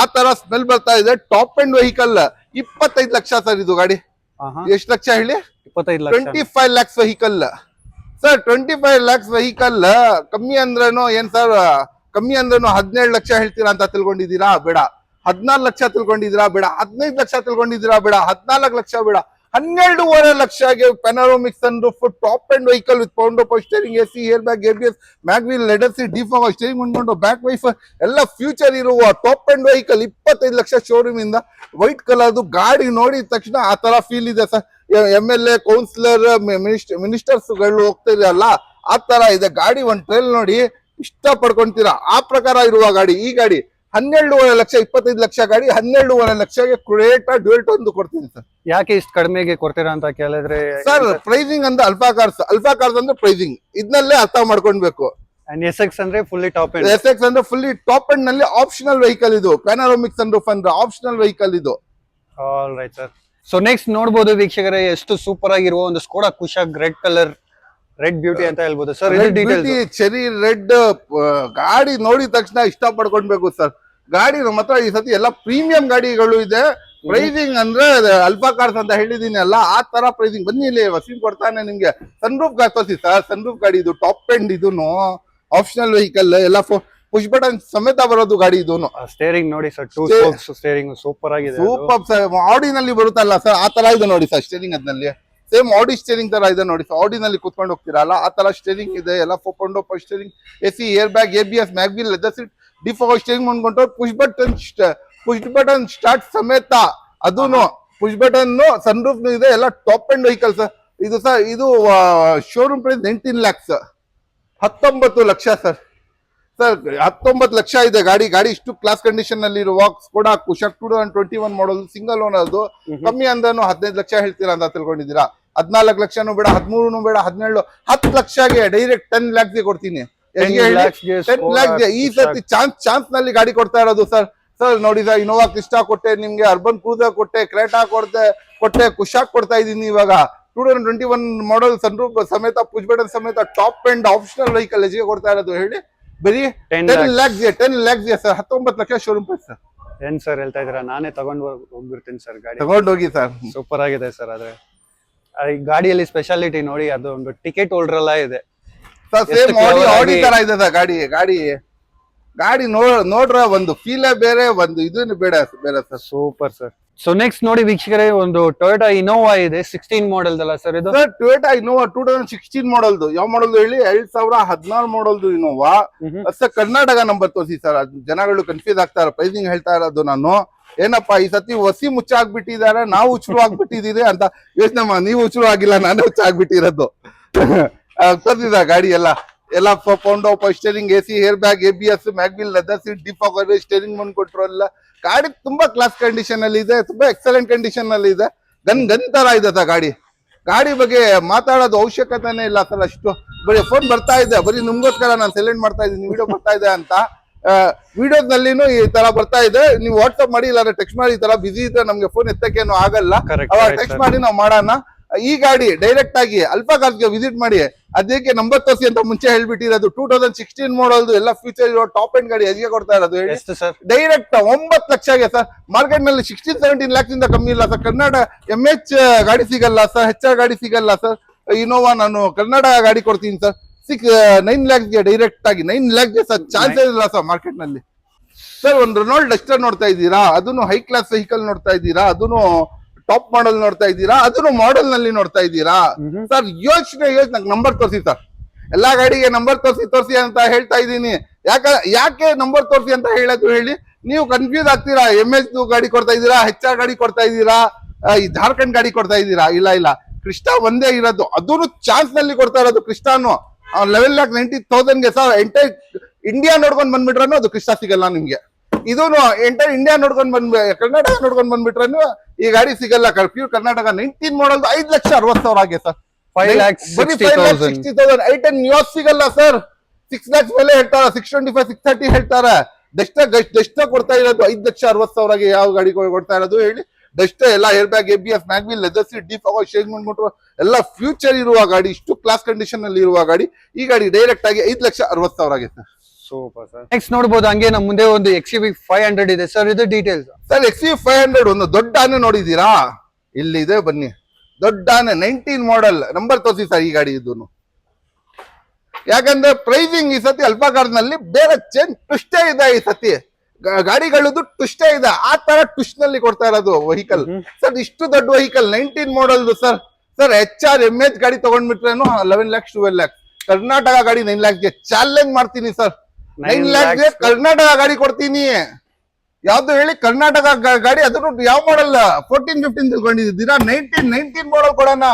Speaker 1: ಆ ತರ ಸ್ಮೆಲ್ ಬರ್ತಾ ಇದೆ. Top end vehicle 25 lakh sir. ಇದು ಗಾಡಿ ಎಷ್ಟು ಲಕ್ಷ ಹೇಳಿ? 25 lakhs vehicle sir. 25 lakhs vehicle. ಕಮ್ಮಿ ಅಂದ್ರೇನು ಏನ್ ಸರ್? ಕಮ್ಮಿ ಅಂದ್ರೇನು 17 ಲಕ್ಷ ಹೇಳ್ತೀರಾ ಅಂತ ತಿಳ್ಕೊಂಡಿದ್ದೀರಾ? ಬೇಡ. 14 ಲಕ್ಷ ತಿಳ್ಕೊಂಡಿದ್ದೀರಾ? ಬೇಡ. 15 ಲಕ್ಷ ತಿಳ್ಕೊಂಡಿದ್ದೀರಾ? ಬೇಡ. 14 ಲಕ್ಷ ಬೇಡ, 12.5 ಲಕ್ಷಗೆ panoramic sunroof top end vehicle with ಫೋಂಡೋ power steering, AC, air bag, ABS, mag wheel, leather seat, deep steering ಉಂಟು, ಬ್ಯಾಕ್ ವೈಫರ್ ಎಲ್ಲ ಫ್ಯೂಚರ್ ಇರುವ top end vehicle 25 lakh showroom ಇಂದ. ವೈಟ್ ಕಲರ್ದು ಗಾಡಿ ನೋಡಿದ ತಕ್ಷಣ ಆ ತರ ಫೀಲ್ ಇದೆ ಸರ್. MLA, ಕೌನ್ಸಿಲರ್, ಮಿನಿಸ್ಟರ್ಸ್ ಗಳು ಹೋಗ್ತಿರಲ್ಲ, ಆ ತರ ಇದೆ ಗಾಡಿ. ಒಂದ್ ಟ್ರೈಲ್ ನೋಡಿ ಇಷ್ಟ ಪಡ್ಕೊಂತೀರಾ, ಆ ಪ್ರಕಾರ ಇರುವ ಗಾಡಿ. ಈ ಗಾಡಿ 12.5 ಲಕ್ಷ, 25 ಲಕ್ಷ ಗಾಡಿ 12.5 ಲಕ್ಷಗೆ ಕ್ರೇಟಾ ಡ್ಯುಯಲ್ ಟೋನ್ ಕೊಡ್ತೀನಿ ಸರ್.
Speaker 2: ಯಾಕೆ ಇಷ್ಟು ಕಡಿಮೆಗೆ ಕೊಡ್ತೀರಾ ಅಂತ ಕೇಳಿದ್ರೆ
Speaker 1: ಸರ್, ಪ್ರೈಸಿಂಗ್ ಅಂದ್ರೆ ಅಲ್ಫಾ ಕಾರ್ಸ್ ಅಂದ್ರೆ ಪ್ರೈಸಿಂಗ್ ಇದನ್ನಲ್ಲೇ ಅರ್ಥ ಮಾಡ್ಕೊಳ್ಬೇಕು.
Speaker 2: SX ಅಂದ್ರೆ ಫುಲ್ಲಿ ಟಾಪ್ ಎಂಡ್.
Speaker 1: SX ಅಂದ್ರೆ ಫುಲ್ಲಿ ಟಾಪ್ ಎಂಡ್ ನಲ್ಲಿ ಆಪ್ಷನಲ್ ವೆಹಿಕಲ್ ಇದು. ಪ್ಯಾನೋರಾಮಿಕ್ ಸನ್ ರೂಫ್ ಅಂದ್ರೆ ಆಪ್ಷನಲ್ ವೆಹಿಕಲ್ ಇದು.
Speaker 2: All right sir. So next ನೋಡಬಹುದು ವೀಕ್ಷಕರೇ, ಎಷ್ಟು ಸೂಪರ್ ಆಗಿರುವ ಒಂದು Skoda Kushaq red colour, red beauty ಅಂತ ಹೇಳ್ಬೋದು ಸರ್.
Speaker 1: ಚೆರಿ ರೆಡ್ ಗಾಡಿ ನೋಡಿದ ತಕ್ಷಣ ಇಷ್ಟ ಪಡ್ಕೊಳ್ಬೇಕು ಸರ್. ಗಾಡಿ ನಮ್ಮ ಹತ್ರ ಈ ಸತಿ ಎಲ್ಲ ಪ್ರೀಮಿಯಂ ಗಾಡಿಗಳು ಇದೆ. ಪ್ರೈಸಿಂಗ್ ಅಂದ್ರೆ ಅಲ್ಫಾ ಕಾರ್ಸ್ ಅಂತ ಹೇಳಿದೀನಿ ಅಲ್ಲ, ಆ ತರ ಪ್ರೈಸಿಂಗ್. ಬನ್ನಿ ಇಲ್ಲಿ ವಸೀಂ ಕೊಡ್ತಾನೆ ನಿಮ್ಗೆ. ಸನ್ ರೂಫ್ ಗಾಡಿ ತೋರಿಸಿ ಸರ್. ಸನ್ ರೂಫ್ ಗಾಡಿ ಇದು ಟಾಪ್ ಎಂಡ್. ಇದೂನು ಆಪ್ಷನಲ್ ವೆಹಿಕಲ್. ಎಲ್ಲ ಪುಷ್ ಬಟನ್ ಸಮೇತ ಬರೋದು ಗಾಡಿ ಇದೂನು.
Speaker 2: ಸ್ಟೇರಿಂಗ್ ನೋಡಿ sir, two
Speaker 1: Ste-
Speaker 2: spokes steering super ಆಗಿದೆ.
Speaker 1: Super sir. ಆಡಿನಲ್ಲಿ ಬರುತ್ತಲ್ಲ ಸರ್, ಆ ತರ ಇದೆ ನೋಡಿ ಸರ್ ಸ್ಟೇರಿಂಗ್. ಅದ್ನಲ್ಲಿ ಸೇಮ್ ಆಡಿ ಸ್ಟೇರಿಂಗ್ ತರ ಇದೆ ನೋಡಿ ಸರ್. ಆಡಿನಲ್ಲಿ ಕುತ್ಕೊಂಡು ಹೋಗ್ತೀರಲ್ಲ ಆ ತರ ಸ್ಟೇರಿಂಗ್ ಇದೆ. ಎಲ್ಲ 4.0 steering, AC, air bag, ABS, mag wheel, leather seat, defogger steering ಮಾಡ್ಕೊಂಡು ಪುಷ್ ಬಟನ್ ಸ್ಟಾರ್ಟ್ ಸಮೇತ ಅದೂನು. ಪುಷ್ ಬಟನ್, ಸನ್ ರೂಫ್ ಇದೆ. ಎಲ್ಲ ಟಾಪ್ ಅಂಡ್ ವೆಹಿಕಲ್ ಸರ್ ಇದು. ಸರ್ ಇದು showroom price 19 lakhs, 19 lakh sir. Sir 19 lakh ಇದೆ ಗಾಡಿ. ಗಾಡಿ ಇಷ್ಟು ಕ್ಲಾಸ್ ಕಂಡೀಷನ್ ನಲ್ಲಿ ಇರುವ Skoda Kushaq 2021 model, single owner ಅದು. ಕಮ್ಮಿ ಅಂದನು 15 ಲಕ್ಷ ಹೇಳ್ತೀರಾ ಅಂತ ತಿಳ್ಕೊಂಡಿದ್ದೀರಾ. 14 ಲಕ್ಷನೂ ಬೇಡ, 13 ಬೇಡ, 17, 10 ಲಕ್ಷಗೆ ಡೈರೆಕ್ಟ್ 10 lakhs ಕೊಡ್ತೀನಿ. 10 lakhs ಈ ಸರ್ತಿ ಚಾನ್ಸ್ ನಲ್ಲಿ ಗಾಡಿ ಕೊಡ್ತಾ ಇರೋದು ಸರ್. ಸರ್ ನೋಡಿ ಸರ್, ಇನೋವಾ ಕ್ರಿಸ್ಟಾ ಕೊಟ್ಟೆ ನಿಮ್ಗೆ, ಅರ್ಬನ್ ಕ್ರೂಸರ್ ಕೊಟ್ಟೆ, ಕ್ರೇಟಾ ಕೊಟ್ಟೆ, ಕುಶಾಕ್ ಕೊಡ್ತಾ ಇದೀನಿ ಇವಾಗ. 2021 ಮಾಡಲ್, ಸನ್ರೂಫ್ ಸಮೇತ, ಪುಷ್ ಬಟನ್ ಸಮೇತ, ಟಾಪ್ ಅಂಡ್ ಆಪ್ಷನಲ್ ವೆಹಿಕಲ್ ಎಜಿಗೆ ಕೊಡ್ತಾ ಇರೋದು ಹೇಳಿ. ಬರೀ 10 lakhs sir. 19 lakh showroom price sir.
Speaker 2: ಏನ್ ಸರ್ ಹೇಳ್ತಾ ಇದೀರಾ? ನಾನೇ ತಗೊಂಡ್ ಹೋಗ್ಬಿಡ್ತೀನಿ ಸರ್ ಗಾಡಿ.
Speaker 1: ತಗೊಂಡೋಗಿ ಸರ್.
Speaker 2: ಸೂಪರ್ ಆಗಿದೆ ಸರ್. ಆದ್ರೆ ಈ ಗಾಡಿಯಲ್ಲಿ ಸ್ಪೆಷಾಲಿಟಿ ನೋಡಿ, ಅದು ಒಂದು ಟಿಕೆಟ್ ಹೋಲ್ಡರ್ ಎಲ್ಲ ಇದೆ
Speaker 1: ಸರ್. ಸೇಮ್ ಆಡಿ ತರ ಇದೆ ಸರ್ ಗಾಡಿ ನೋಡ್ರ ಒಂದು ಫೀಲೇ ಬೇರೆ, ಒಂದು ಇದನ್ನು ಬೇರೆ sir.
Speaker 2: Super sir. So next ನೋಡಿ ವೀಕ್ಷಕರೇ, ಒಂದು ಟೊಯೋಟಾ ಇನೋವಾ ಇದೆ, 16 ಮಾಡಲ್ ಅಲ್ಲ ಸರ್ ಇದು?
Speaker 1: Sir Toyota Innova 2016 ಮಾಡಲ್ದು. ಯಾವ ಮಾಡಲ್ದು ಹೇಳಿ? 2016 ಮಾಡಲ್ದು ಇನೋವಾ ಸರ್. ಕರ್ನಾಟಕ ನಂಬರ್ ತೋರಿಸಿ ಸರ್. ಜನಗಳು ಕನ್ಫ್ಯೂಸ್ ಆಗ್ತಾರೆ. ಪ್ರೈಸಿಂಗ್ ಹೇಳ್ತಾ ಇರೋದು ನಾನು. ಏನಪ್ಪಾ ಈ ಸತಿ ಹೊಸಿ ಮುಚ್ಚ ಆಗ್ಬಿಟ್ಟಿದ್ದಾರೆ, ನಾವು ಹುಚ್ಚರು ಆಗ್ಬಿಟ್ಟಿದೀರಿ ಅಂತ ಯೋಚನೆ ಮಾಡಿ. ನೀವು ಹುಚ್ಚರು ಆಗಿಲ್ಲ, ನಾನೇ ಹುಚ್ಚ ಆಗ್ಬಿಟ್ಟಿರೋದು. ತರ್ದಿದ ಗಾಡಿ ಎಲ್ಲ 4.0 steering, AC, air bag, ABS, mag wheel, leather seat, defogger steering ಬಂದ್ ಕೊಟ್ರು ಎಲ್ಲ. ಗಾಡಿ ತುಂಬಾ ಕ್ಲಾಸ್ ಕಂಡೀಷನ್ ಅಲ್ಲಿ ಇದೆ, ತುಂಬಾ ಎಕ್ಸಲೆಂಟ್ ಕಂಡೀಷನ್ ಅಲ್ಲಿ ಇದೆ. ಗನ್ ತರ ಇದೆ ಸರ್ ಗಾಡಿ ಬಗ್ಗೆ ಮಾತಾಡೋದು ಅವಶ್ಯಕತೆನೇ ಇಲ್ಲ ಸರ್. ಅಷ್ಟು ಬರೀ ಫೋನ್ ಬರ್ತಾ ಇದೆ, ಬರೀ ನಿಮ್ಗೋಸ್ಕರ ನಾನು ಸೈಲೆಂಟ್ ಮಾಡ್ತಾ ಇದ್ದೀನಿ, ವಿಡಿಯೋ ಬರ್ತಾ ಇದೆ ಅಂತ. ವಿಡಿಯೋಸ್ ನಲ್ಲಿನೂ ಈ ತರ ಬರ್ತಾ ಇದೆ. ನೀವು ವಾಟ್ಸ್ಆಪ್ ಮಾಡಿ, ಇಲ್ಲ ಟೆಕ್ಸ್ಟ್ ಮಾಡಿ. ಈ ತರ ಬಿಸಿ ಇದ್ರೆ ನಮ್ಗೆ ಫೋನ್ ಎತ್ತಕ್ಕೇನು ಆಗಲ್ಲ. ಅವಾಗ ಟೆಕ್ಸ್ಟ್ ಮಾಡಿ ನಾವು ಮಾಡೋಣ. ಈ ಗಾಡಿ ಡೈರೆಕ್ಟ್ ಆಗಿ ಅಲ್ಫಾ ಕಾರ್ಸ್ಗೆ ವಿಸಿಟ್ ಮಾಡಿ. ಅದಕ್ಕೆ ನಂಬರ್ ತೋರಿಸಿ ಅಂತ ಮುಂಚೆ ಹೇಳ್ಬಿಟ್ಟಿರೋದು. 2016 ಮಾಡಲ್ದು, ಎಲ್ಲ ಫ್ಯೂಚರ್ ಇರೋ ಟಾಪ್ ಎಂಡ್ ಗಾಡಿ ಎಲ್ಲಿಗೆ ಕೊಡ್ತಾ ಇರೋದು ಹೇಳಿ? Direct 9 ಲಕ್ಷಗೆ sir. ಮಾರ್ಕೆಟ್ ನಲ್ಲಿ 16-17 lakhs ಇಂದ ಕಮ್ಮಿ ಇಲ್ಲ ಸರ್. ಕರ್ನಾಟಕ MH ಗಾಡಿ ಸಿಗಲ್ಲ ಸರ್, HR ಗಾಡಿ ಸಿಗಲ್ಲ ಸರ್. ಇನೋವಾ ನಾನು ಕರ್ನಾಟಕ ಗಾಡಿ ಕೊಡ್ತೀನಿ ಸರ್. 9 lakhsಗೆ ಡೈರೆಕ್ಟ್ ಆಗಿ 9 lakhsಗೆ ಸರ್. ಚಾನ್ಸೇ ಇಲ್ಲ ಸರ್ ಮಾರ್ಕೆಟ್ ನಲ್ಲಿ. ಸರ್ ಒಂದು ರೆನಾಲ್ಡ್ ಡಸ್ಟರ್ ನೋಡ್ತಾ ಇದ್ದೀರಾ, ಅದನ್ನು ಹೈ ಕ್ಲಾಸ್ ವೆಹಿಕಲ್ ನೋಡ್ತಾ ಇದ್ದೀರಾ, ಅದನ್ನು ಟಾಪ್ ಮಾಡಲ್ ನೋಡ್ತಾ ಇದ್ದೀರಾ, ಅದನ್ನು ಮಾಡೆಲ್ ನಲ್ಲಿ ನೋಡ್ತಾ ಇದ್ದೀರಾ ಸರ್. ಯೋಚನೆ ನಂಬರ್ ತೋರಿಸಿ ಸರ್. ಎಲ್ಲಾ ಗಾಡಿಗೆ ನಂಬರ್ ತೋರಿಸಿ ಅಂತ ಹೇಳ್ತಾ ಇದ್ದೀನಿ. ಯಾಕೆ ನಂಬರ್ ತೋರಿಸಿ ಅಂತ ಹೇಳೋದು ಹೇಳಿ? ನೀವು ಕನ್ಫ್ಯೂಸ್ ಆಗ್ತೀರಾ. MH ಗಾಡಿ ಕೊಡ್ತಾ ಇದ್ದೀರಾ, HR ಗಾಡಿ ಕೊಡ್ತಾ ಇದ್ದೀರಾ, ಈ ಜಾರ್ಖಂಡ್ ಗಾಡಿ ಕೊಡ್ತಾ ಇದ್ದೀರಾ? ಇಲ್ಲ, ಕ್ರಿಸ್ಟಾ ಒಂದೇ ಇರೋದು. ಅದನ್ನು ಚಾನ್ಸ್ ನಲ್ಲಿ ಕೊಡ್ತಾ ಇರೋದು ಕ್ರಿಸ್ಟಾನು. 11,90,000ಗೆ ಸರ್. ಎಂಟೈರ್ ಇಂಡಿಯಾ ನೋಡ್ಕೊಂಡ್ ಬಂದ್ಬಿಟ್ರನು ಅದು ಕ್ರಿಸ್ಟಾ ಸಿಗಲ್ಲ ನಿಮ್ಗೆ. ಇದೂನು ಎಂಟೈರ್ ಇಂಡಿಯಾ ನೋಡ್ಕೊಂಡ್ ಕರ್ನಾಟಕ ನೋಡ್ಕೊಂಡ್ ಬಂದ್ಬಿಟ್ರನು ಈ ಗಾಡಿ ಸಿಗಲ್ಲ. ಪ್ಯೂರ್ ಕರ್ನಾಟಕ 19 ಮಾಡಲ್ 5,60,000 ಆಗಿದೆ ಸರ್. 5,60,000. ಐಟನ್ ನ್ಯೂಸ್ ಸಿಗಲ್ಲ ಸರ್. 6 lakhs ಮೇಲೆ ಹೇಳ್ತಾರ, 625, 630 ಹೇಳ್ತಾರೆ. ಡಸ್ಟ್ ಕೊಡ್ತಾ ಇರೋದು 5,60,000ಗೆ. ಯಾವ ಗಾಡಿ ಕೊಡ್ತಾ ಇರೋದು ಹೇಳಿ? ಡಸ್ಟ್ ಎಲ್ಲ air bag, ABS, mag wheel, leather seat, defogger steering ಮಾಡ್ಬಿಟ್ರು ಎಲ್ಲ ಫ್ಯೂಚರ್ ಇರುವ ಗಾಡಿ, ಇಷ್ಟು ಕ್ಲಾಸ್ ಕಂಡೀಷನ್ ಅಲ್ಲಿ ಇರುವ ಗಾಡಿ. ಈ ಗಾಡಿ ಡೈರೆಕ್ಟ್ ಆಗಿ 5,60,000 ಆಗಿದೆ ಸರ್.
Speaker 2: Super sir. ನೆಕ್ಸ್ಟ್ ನೋಡಬಹುದು, ಹಂಗೆ ನಮ್ಮ ಮುಂದೆ ಒಂದು XUV 500 ಇದೆ ಸರ್. ಇದು ಡೀಟೇಲ್ಸ್
Speaker 1: ಸರ್. XUV 500 ಒಂದು ದೊಡ್ಡ ಆನೆ ನೋಡಿದೀರಾ? ಇಲ್ಲಿದೆ ಬನ್ನಿ. ದೊಡ್ಡ ಆನೆ 19 ಮಾಡಲ್. ನಂಬರ್ ತೋರಿಸಿ ಸರ್ ಈ ಗಾಡಿ. ಇದನ್ನು ಯಾಕಂದ್ರೆ ಪ್ರೈಸಿಂಗ್ ಈ ಸತಿ ಅಲ್ಫಾ ಕಾರ್ಸ್ ನಲ್ಲಿ ಬೇರೆ ಚೇಂಜ್ ಟ್ವಿಸ್ಟೇ ಇದೆ. ಈ ಸತಿ ಗಾಡಿಗಳದ್ದು ಟ್ವಿಸ್ಟೇ ಇದೆ. ಆ ತರ ಟ್ವಿಸ್ಟ್ ನಲ್ಲಿ ಕೊಡ್ತಾ ಇರೋದು ವೆಹಿಕಲ್ ಸರ್. ಇಷ್ಟು ದೊಡ್ಡ ವೆಹಿಕಲ್ 19 ಮಾಡಲ್ದು ಸರ್. HR MH ಗಾಡಿ ತಗೊಂಡ್ಬಿಟ್ರೇನು 11 lakhs 12 lakhs. ಕರ್ನಾಟಕ ಗಾಡಿ 9 lakhsಗೆ ಚಾಲೆಂಜ್ ಮಾಡ್ತೀನಿ ಸರ್. 9 lakhsಗೆ ಕರ್ನಾಟಕ ಗಾಡಿ ಕೊಡ್ತೀನಿ. ಯಾವ್ದು ಹೇಳಿ? ಕರ್ನಾಟಕ ಗಾಡಿ. ಅದನ್ನು ಯಾವ ಮಾಡಲ್? 14-15 ತಿಳ್ಕೊಂಡಿದ್ದೀರಾ? 19 ಮಾಡಲ್ ಕೊಡೋಣ.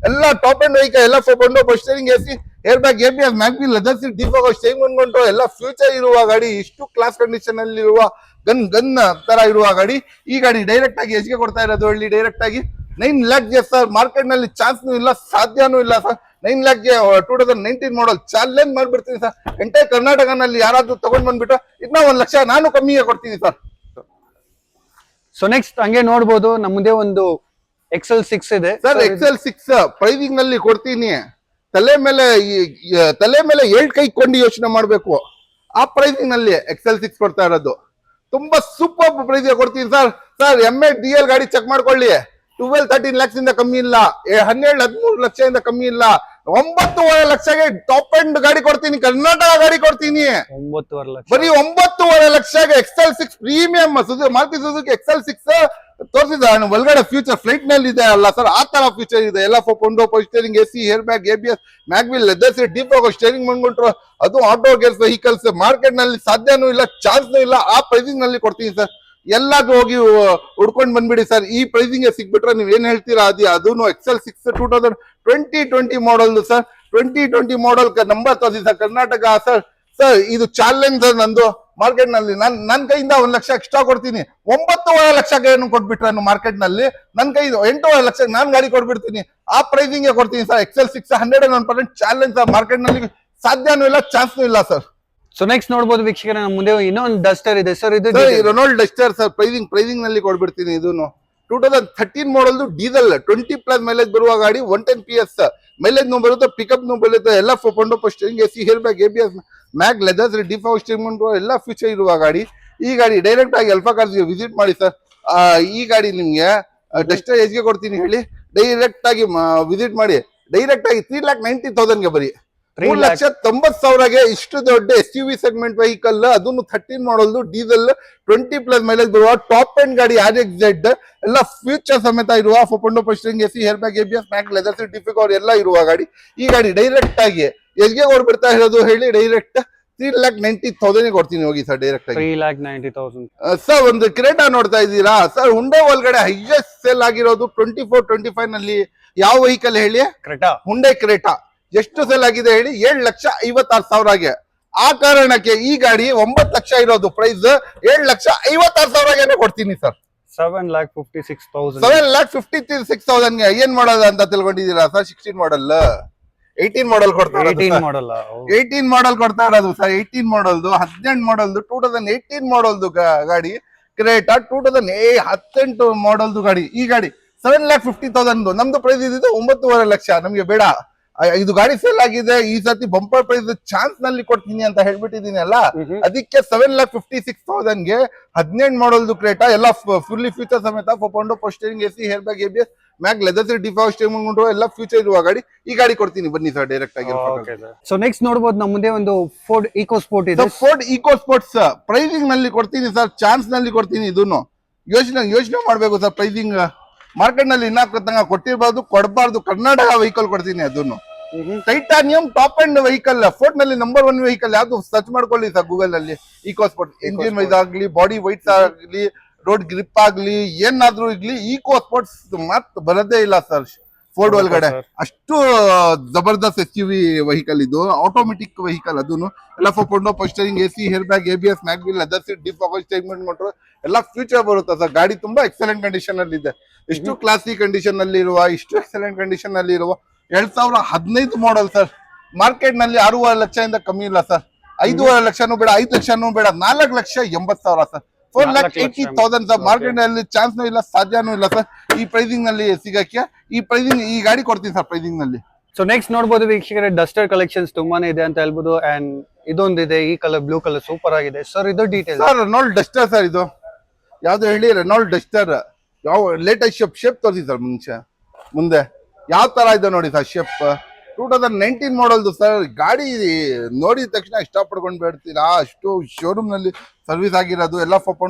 Speaker 1: ಎಲ್ಲ ಟಾಪ್ ಅಂಡ್ ವೆಹಿಕಲ್, ಎಲ್ಲ 4.0 steering, AC, air bag, ABS, mag wheel, leather seat, defogger steering ಬಂದ್ಕೊಂಡು ಎಲ್ಲ ಫ್ಯೂಚರ್ ಇರುವ ಗಾಡಿ. ಇಷ್ಟು ಕ್ಲಾಸ್ ಕಂಡೀಷನ್ ಅಲ್ಲಿ ಇರುವ ಗನ್ ತರ ಇರುವ ಗಾಡಿ. ಈ ಗಾಡಿ ಡೈರೆಕ್ಟ್ ಆಗಿ ಎಷ್ಟಿಗೆ ಕೊಡ್ತಾ ಇರೋದು ಹೇಳಿ? ಡೈರೆಕ್ಟ್ ಆಗಿ 9 lakhsಗೆ ಸರ್. ಮಾರ್ಕೆಟ್ ನಲ್ಲಿ ಚಾನ್ಸ್ನೂ ಇಲ್ಲ, ಸಾಧ್ಯನೂ ಇಲ್ಲ ಸರ್. 9 lakhsಗೆ 2019 ಮಾಡಲ್ ಚಾಲೆಂಜ್ ಮಾಡ್ಬಿಡ್ತೀನಿ ಸರ್. ಎಂಟೈರ್ ಕರ್ನಾಟಕನಲ್ಲಿ ಯಾರಾದ್ರೂ ತಗೊಂಡ್ ಬಂದ್ಬಿಟ್ಟು ಇನ್ನ 1 ಲಕ್ಷ ನಾನು ಕಮ್ಮಿಗೆ ಕೊಡ್ತೀನಿ ಸರ್.
Speaker 2: ಸೊ ನೆಕ್ಸ್ಟ್ ಹಂಗೆ ನೋಡ್ಬೋದು, ನಮ್ಮ ಮುಂದೆ ಒಂದು XL6 ಇದೆ
Speaker 1: ಸರ್. XL6 ಪ್ರೈಸಿಂಗ್ ನಲ್ಲಿ ಕೊಡ್ತೀನಿ. ತಲೆ ಮೇಲೆ 2 ಕೈ ಕೊಂಡು ಯೋಚನೆ ಮಾಡ್ಬೇಕು. ಆ ಪ್ರೈಸಿಂಗ್ ನಲ್ಲಿ XL6 ಕೊಡ್ತಾ ಇರೋದು. ತುಂಬಾ ಸೂಪರ್ ಪ್ರೈಸ್ ಕೊಡ್ತೀನಿ ಸರ್. MH DL ಗಾಡಿ ಚೆಕ್ ಮಾಡ್ಕೊಳ್ಳಿ. 12-13 lakhs ಇಂದ ಕಮ್ಮಿ ಇಲ್ಲ. 12-13 ಲಕ್ಷದಿಂದ ಕಮ್ಮಿ ಇಲ್ಲ 9.5 ಲಕ್ಷಕ್ಕೆ ಟಾಪ್ ಎಂಡ್ ಗಾಡಿ ಕೊಡ್ತೀನಿ, ಕರ್ನಾಟಕ ಗಾಡಿ ಕೊಡ್ತೀನಿ.
Speaker 2: 9.5 ಲಕ್ಷ
Speaker 1: ಬರೀ 9.5 ಲಕ್ಷಕ್ಕೆ XL6 premium Maruti Suzuki XL6 ತೋರಿಸಿದ ಒಳಗಡೆ ಫ್ಯೂಚರ್ ಫ್ಲೈಟ್ ನಲ್ಲಿ ಇದೆ ಅಲ್ಲ ಸರ್, ಆ ತರ ಫ್ಯೂಚರ್ ಇದೆ. ಎಲ್ಲ ಫೋನ್ steering, AC, air bag, ABS, mag wheel, leather seat, deep steering ಬಂದ್ಬಿಟ್ರು. ಅದು ಆಟೋ ಗೇರ್ಸ್ ವೆಹಿಕಲ್ಸ್ ಮಾರ್ಕೆಟ್ ನಲ್ಲಿ ಸಾಧ್ಯನೂ ಇಲ್ಲ, ಚಾನ್ಸ್ನೂ ಇಲ್ಲ. ಆ ಪ್ರೈಸಿಂಗ್ ನಲ್ಲಿ ಕೊಡ್ತೀನಿ ಸರ್. ಎಲ್ಲಾದ್ರೂ ಹೋಗಿ ಹುಡ್ಕೊಂಡ್ ಬಂದ್ಬಿಡಿ ಸರ್. ಈ ಪ್ರೈಸಿಂಗ್ ಸಿಗ್ಬಿಟ್ರೆ ನೀವ್ ಏನ್ ಹೇಳ್ತೀರಾ ಅದೂನು XL6 2020 ಮಾಡಲ್ ಸರ್. 2020 ಮಾಡಲ್ ನಂಬರ್ ತೋರಿಸಿ ಸರ್, ಕರ್ನಾಟಕ ಸರ್. ಸರ್ ಇದು ಚಾಲೆಂಜ್ ಸರ್ ನಂದು. ಮಾರ್ಕೆಟ್ ನಲ್ಲಿ ನನ್ ಕೈಯಿಂದ 1 ಲಕ್ಷ ಎಕ್ಸ್ಟ್ರಾ ಕೊಡ್ತೀನಿ. 9.5 ಲಕ್ಷಕ್ಕೆ ಏನು ಕೊಟ್ಬಿಟ್ರೆ ಮಾರ್ಕೆಟ್ ನಲ್ಲಿ ನನ್ ಕೈ 8.5 ಲಕ್ಷಕ್ಕೆ ನಾನ್ ಗಾಡಿ ಕೊಟ್ಬಿಡ್ತೀನಿ. ಆ ಪ್ರೈಸಿಂಗ್ ಕೊಡ್ತೀನಿ sir. XL6 101% challenge sir. Market ನಲ್ಲಿ ಸಾಧ್ಯನೂ ಇಲ್ಲ, ಚಾನ್ಸ್ನೂ ಇಲ್ಲ ಸರ್.
Speaker 2: ಸೊ ನೆಕ್ಸ್ಟ್ ನೋಡಬಹುದು ವೀಕ್ಷಕರೇ, ನಮ್ಮ ಮುಂದೆ ಇನ್ನೊಂದು ಡಸ್ಟರ್ ಇದೆ ಸರ್. ಇದು
Speaker 1: ರೆನಾಲ್ಡ್ ಡಸ್ಟರ್ ಸರ್. ಪ್ರೈಸಿಂಗ್ ನಲ್ಲಿ ಕೊಡ್ಬಿಡ್ತೀನಿ. ಇದನ್ನು 2013 ಮಾಡಲ್ ಡೀಸೆಲ್ 20+ ಮೈಲೇಜ್ ಬರುವ ಗಾಡಿ. 110 PS ಮೈಲೇಜ್ ಬರುತ್ತೆ, ಪಿಕಪ್ ಬರುತ್ತೆ. ಎಲ್ಲ steering, AC, air bag, ABS, ಮ್ಯಾಗ್, ಲೆದರ್ಸ್, ಡೀಪ್ ಸ್ಟೇರಿಂಗ್ ಎಲ್ಲ ಫ್ಯೂಚರ್ ಇರುವ ಗಾಡಿ. ಈ ಗಾಡಿ ಡೈರೆಕ್ಟ್ ಆಗಿ ಅಲ್ಫಾ ಕಾರ್ಸ್ಗೆ ವಿಸಿಟ್ ಮಾಡಿ ಸರ್. ಈ ಗಾಡಿ ನಿಮ್ಗೆ ಡಸ್ಟರ್ ಎಷ್ಗೆ ಕೊಡ್ತೀನಿ ಹೇಳಿ? ಡೈರೆಕ್ಟ್ ಆಗಿ ವಿಸಿಟ್ ಮಾಡಿ. ಡೈರೆಕ್ಟ್ ಆಗಿ 3,90,000 ಬರೀ 3,90,000 ಇಷ್ಟು ದೊಡ್ಡ SUV ಸೆಗ್ಮೆಂಟ್ ವೆಹಿಕಲ್, ಅದನ್ನು 13 ಮಾಡಲ್ ಡೀಸೆಲ್ 20+ ಮೈಲೇಜ್ ಬರುವ ಟಾಪ್ ಎಂಡ್ ಗಾಡಿ. RX-Z ಎಲ್ಲ ಫ್ಯೂಚರ್ ಸಮೇತ ಇರುವ steering, AC, air bag, ABS, mag, leather seat, difficult ಎಲ್ಲ ಇರುವ ಗಾಡಿ. ಈ ಗಾಡಿ ಡೈರೆಕ್ಟ್ ಆಗಿ ಎಷ್ಗೆ ಕೊಡ್ಬಿಡ್ತಾ ಇರೋದು ಹೇಳಿ? ಡೈರೆಕ್ಟ್ 3,90,000 ಕೊಡ್ತೀನಿ ಹೋಗಿ ಸರ್. ಡೈರೆಕ್ಟ್ ಆಗಿ
Speaker 2: 3,90,000
Speaker 1: ಸರ್. ಒಂದು ಕ್ರೇಟಾ ನೋಡ್ತಾ ಇದ್ದೀರಾ ಸರ್? ಹುಂಡೈ ಒಳಗಡೆ ಹೈಯೆಸ್ಟ್ ಸೇಲ್ ಆಗಿರೋದು 24-25 ನಲ್ಲಿ ಯಾವ ವೆಹಿಕಲ್ ಹೇಳಿ?
Speaker 2: ಕ್ರೆಟಾ.
Speaker 1: ಹುಂಡೈ ಕ್ರೇಟಾ ಎಷ್ಟು ಸೇಲ್ ಆಗಿದೆ ಹೇಳಿ? 7,56,000. ಆ ಕಾರಣಕ್ಕೆ ಈ ಗಾಡಿ 9 ಲಕ್ಷ ಇರೋದು ಪ್ರೈಸ್ 7,56,000 ಕೊಡ್ತೀನಿ ಸರ್.
Speaker 2: 7,56,000.
Speaker 1: 7,56,000 ಏನ್ ಮಾಡೋದು ಅಂತ ತಿಳ್ಕೊಂಡಿದ್ದೀರಾ ಸರ್? 16 ಮಾಡಲ್ 18 ಮಾಡಲ್ ಕೊಡ್ತಾ ಇರೋದು. 18 ಮಾಡಲ್ ಕೊಡ್ತಾ ಇರೋದು ಸರ್. 18 ಮಾಡಲ್ದು 18 ಮಾಡಲ್ದು 2018 ಮಾಡಲ್ದು ಗಾಡಿ ಕ್ರೇಟಾ. 2018 ಮಾಡಲ್ದು ಗಾಡಿ. ಈ ಗಾಡಿ 7,50,000. ನಮ್ದು ಪ್ರೈಸ್ ಇದ್ದಿದ್ದು 9.5 ಲಕ್ಷ. ನಮ್ಗೆ ಬೇಡ, ಇದು ಗಾಡಿ ಸೇಲ್ ಆಗಿದೆ. ಈ ಸತಿ ಬಂಪರ್ ಪ್ರೈಸ್ ಚಾನ್ಸ್ ನಲ್ಲಿ ಕೊಡ್ತೀನಿ ಅಂತ ಹೇಳ್ಬಿಟ್ಟಿದೀನಿ ಅಲ್ಲ, ಅದಕ್ಕೆ 7,56,000 18 ಮಾಡಲ್ದು ಕ್ರೇಟಾ ಎಲ್ಲ ಫುಲ್ಲಿ ಫ್ಯೂಚರ್ ಸಮೇತ steering, AC, air bag, ABS, mag, leather seat, deep steering ಎಲ್ಲ ಫ್ಯೂಚರ್ ಇರುವ ಗಾಡಿ. ಈ ಗಾಡಿ ಕೊಡ್ತೀನಿ ಬನ್ನಿ ಸರ್ ಡೈರೆಕ್ಟ್ ಆಗಿ.
Speaker 2: ಸೊ ನೆಕ್ಸ್ಟ್ ನೋಡಬಹುದು ನಮ್ಮ ಮುಂದೆ ಒಂದು ಫೋರ್ಡ್ ಈಕೋ ಸ್ಪೋರ್ಟ್ ಇದೆ.
Speaker 1: ಫೋರ್ಡ್ ಈಕೋ ಸ್ಪೋರ್ಟ್ಸ್ ಪ್ರೈಸಿಂಗ್ ನಲ್ಲಿ ಕೊಡ್ತೀನಿ ಸರ್. ಚಾನ್ಸ್ ನಲ್ಲಿ ಕೊಡ್ತೀನಿ. ಇದನ್ನು ಯೋಚನೆ ಮಾಡ್ಬೇಕು ಸರ್. ಪ್ರೈಸಿಂಗ್ ಮಾರ್ಕೆಟ್ ನಲ್ಲಿ ಇನ್ನ ಕೊಟ್ಟಿರಬಾರ್ದು, ಕೊಡಬಾರ್ದು. ಕರ್ನಾಟಕ ವೆಹಿಕಲ್ ಕೊಡ್ತೀನಿ. ಅದನ್ನು titanium top end vehicle. Ford ನಲ್ಲಿ ನಂಬರ್ 1 ವೆಹಿಕಲ್ ಯಾವ್ದು ಸರ್ಚ್ ಮಾಡ್ಕೊಳ್ಳಿ ಸರ್ ಗೂಗಲ್ ನಲ್ಲಿ. ಈಕೋ ಸ್ಪೋರ್ಟ್ ಇಂಜಿನ್ ವೈಸ್ ಆಗ್ಲಿ, ಬಾಡಿ ವೈಟ್ಸ್ ಆಗ್ಲಿ, ರೋಡ್ ಗ್ರಿಪ್ ಆಗ್ಲಿ, ಏನಾದ್ರೂ ಇರ್ಲಿ, ಈಕೋ ಸ್ಪೋರ್ಟ್ಸ್ ಮಾತ್ ಬರದೇ ಇಲ್ಲ ಸರ್ ಫೋರ್ಡ್ ಒಳಗಡೆ. ಅಷ್ಟು ಜಬರ್ದಸ್ತ್ SUV ವೆಹಿಕಲ್ ಇದು. Automatic vehicle. ಅದನ್ನು ಎಲ್ಲ steering, AC, air bag, ABS, mag wheel, leather seat, deep steering ಕೊಟ್ಟರು ಎಲ್ಲ ಫ್ಯೂಚರ್ ಬರುತ್ತೆ ಸರ್. ಗಾಡಿ ತುಂಬಾ ಎಕ್ಸಲೆಂಟ್ ಕಂಡೀಷನ್ ಅಲ್ಲಿ ಇದೆ. ಇಷ್ಟು ಕ್ಲಾಸಿ ಕಂಡೀಷನ್ ನಲ್ಲಿ ಇರುವ, ಇಷ್ಟು ಎಕ್ಸಲೆಂಟ್ ಕಂಡೀಷನ್ ಅಲ್ಲಿ ಇರುವ 2015 ಮಾಡಲ್ ಸರ್. ಮಾರ್ಕೆಟ್ ನಲ್ಲಿ 6.5 ಲಕ್ಷದಿಂದ ಕಮ್ಮಿ ಇಲ್ಲ ಸರ್. 5.5 ಲಕ್ಷನೂ ಬೇಡ, 5 ಲಕ್ಷನೂ ಬೇಡ, 4,80,000 ಸರ್. 4,80,000 ಸರ್. ಮಾರ್ಕೆಟ್ ನಲ್ಲಿ ಚಾನ್ಸ್ನೂ ಇಲ್ಲ, ಸಾಧ್ಯನೂ ಇಲ್ಲ ಸರ್ ಈ ಪ್ರೈಸಿಂಗ್ ನಲ್ಲಿ ಸಿಗಕ್ಕೆ. ಈ ಪ್ರೈಸಿಂಗ್ ಈ ಗಾಡಿ ಕೊಡ್ತೀನಿ ಸರ್ ಪ್ರೈಸಿಂಗ್ ನಲ್ಲಿ.
Speaker 2: ಸೊ ನೆಕ್ಸ್ಟ್ ನೋಡಬಹುದು ವೀಕ್ಷಕರೇ, ಡಸ್ಟರ್ ಕಲೆಕ್ಷನ್ಸ್ ತುಂಬಾನೇ ಇದೆ ಅಂತ ಹೇಳ್ಬೋದು. ಅಂಡ್ ಇದೊಂದಿದೆ, ಈ ಕಲರ್ ಬ್ಲೂ ಕಲರ್ ಸೂಪರ್ ಆಗಿದೆ ಸರ್. ಇದು detail
Speaker 1: sir. Renault Duster sir. ಇದು ಯಾವ್ದು ಹೇಳಿ? Renault Duster. ಯಾವ ಲೇಟೆಸ್ಟ್ ಶೇಪ್ ತೋರಿಸಿ ಸರ್. ಮುಂದೆ ಯಾವ ತರ ಇದೆ ನೋಡಿ ಸರ್ ಶೇಪ್. 2019 ಮಾಡಲ್ದು ಸರ್. ಗಾಡಿ ನೋಡಿದ ತಕ್ಷಣ ಇಷ್ಟಪಡ್ಕೊಂಡು ಬೇಡ್ತೀರಾ, ಅಷ್ಟು ಶೋರೂಮ್ ನಲ್ಲಿ ಸರ್ವಿಸ್ ಆಗಿರೋದು. ಎಲ್ಲ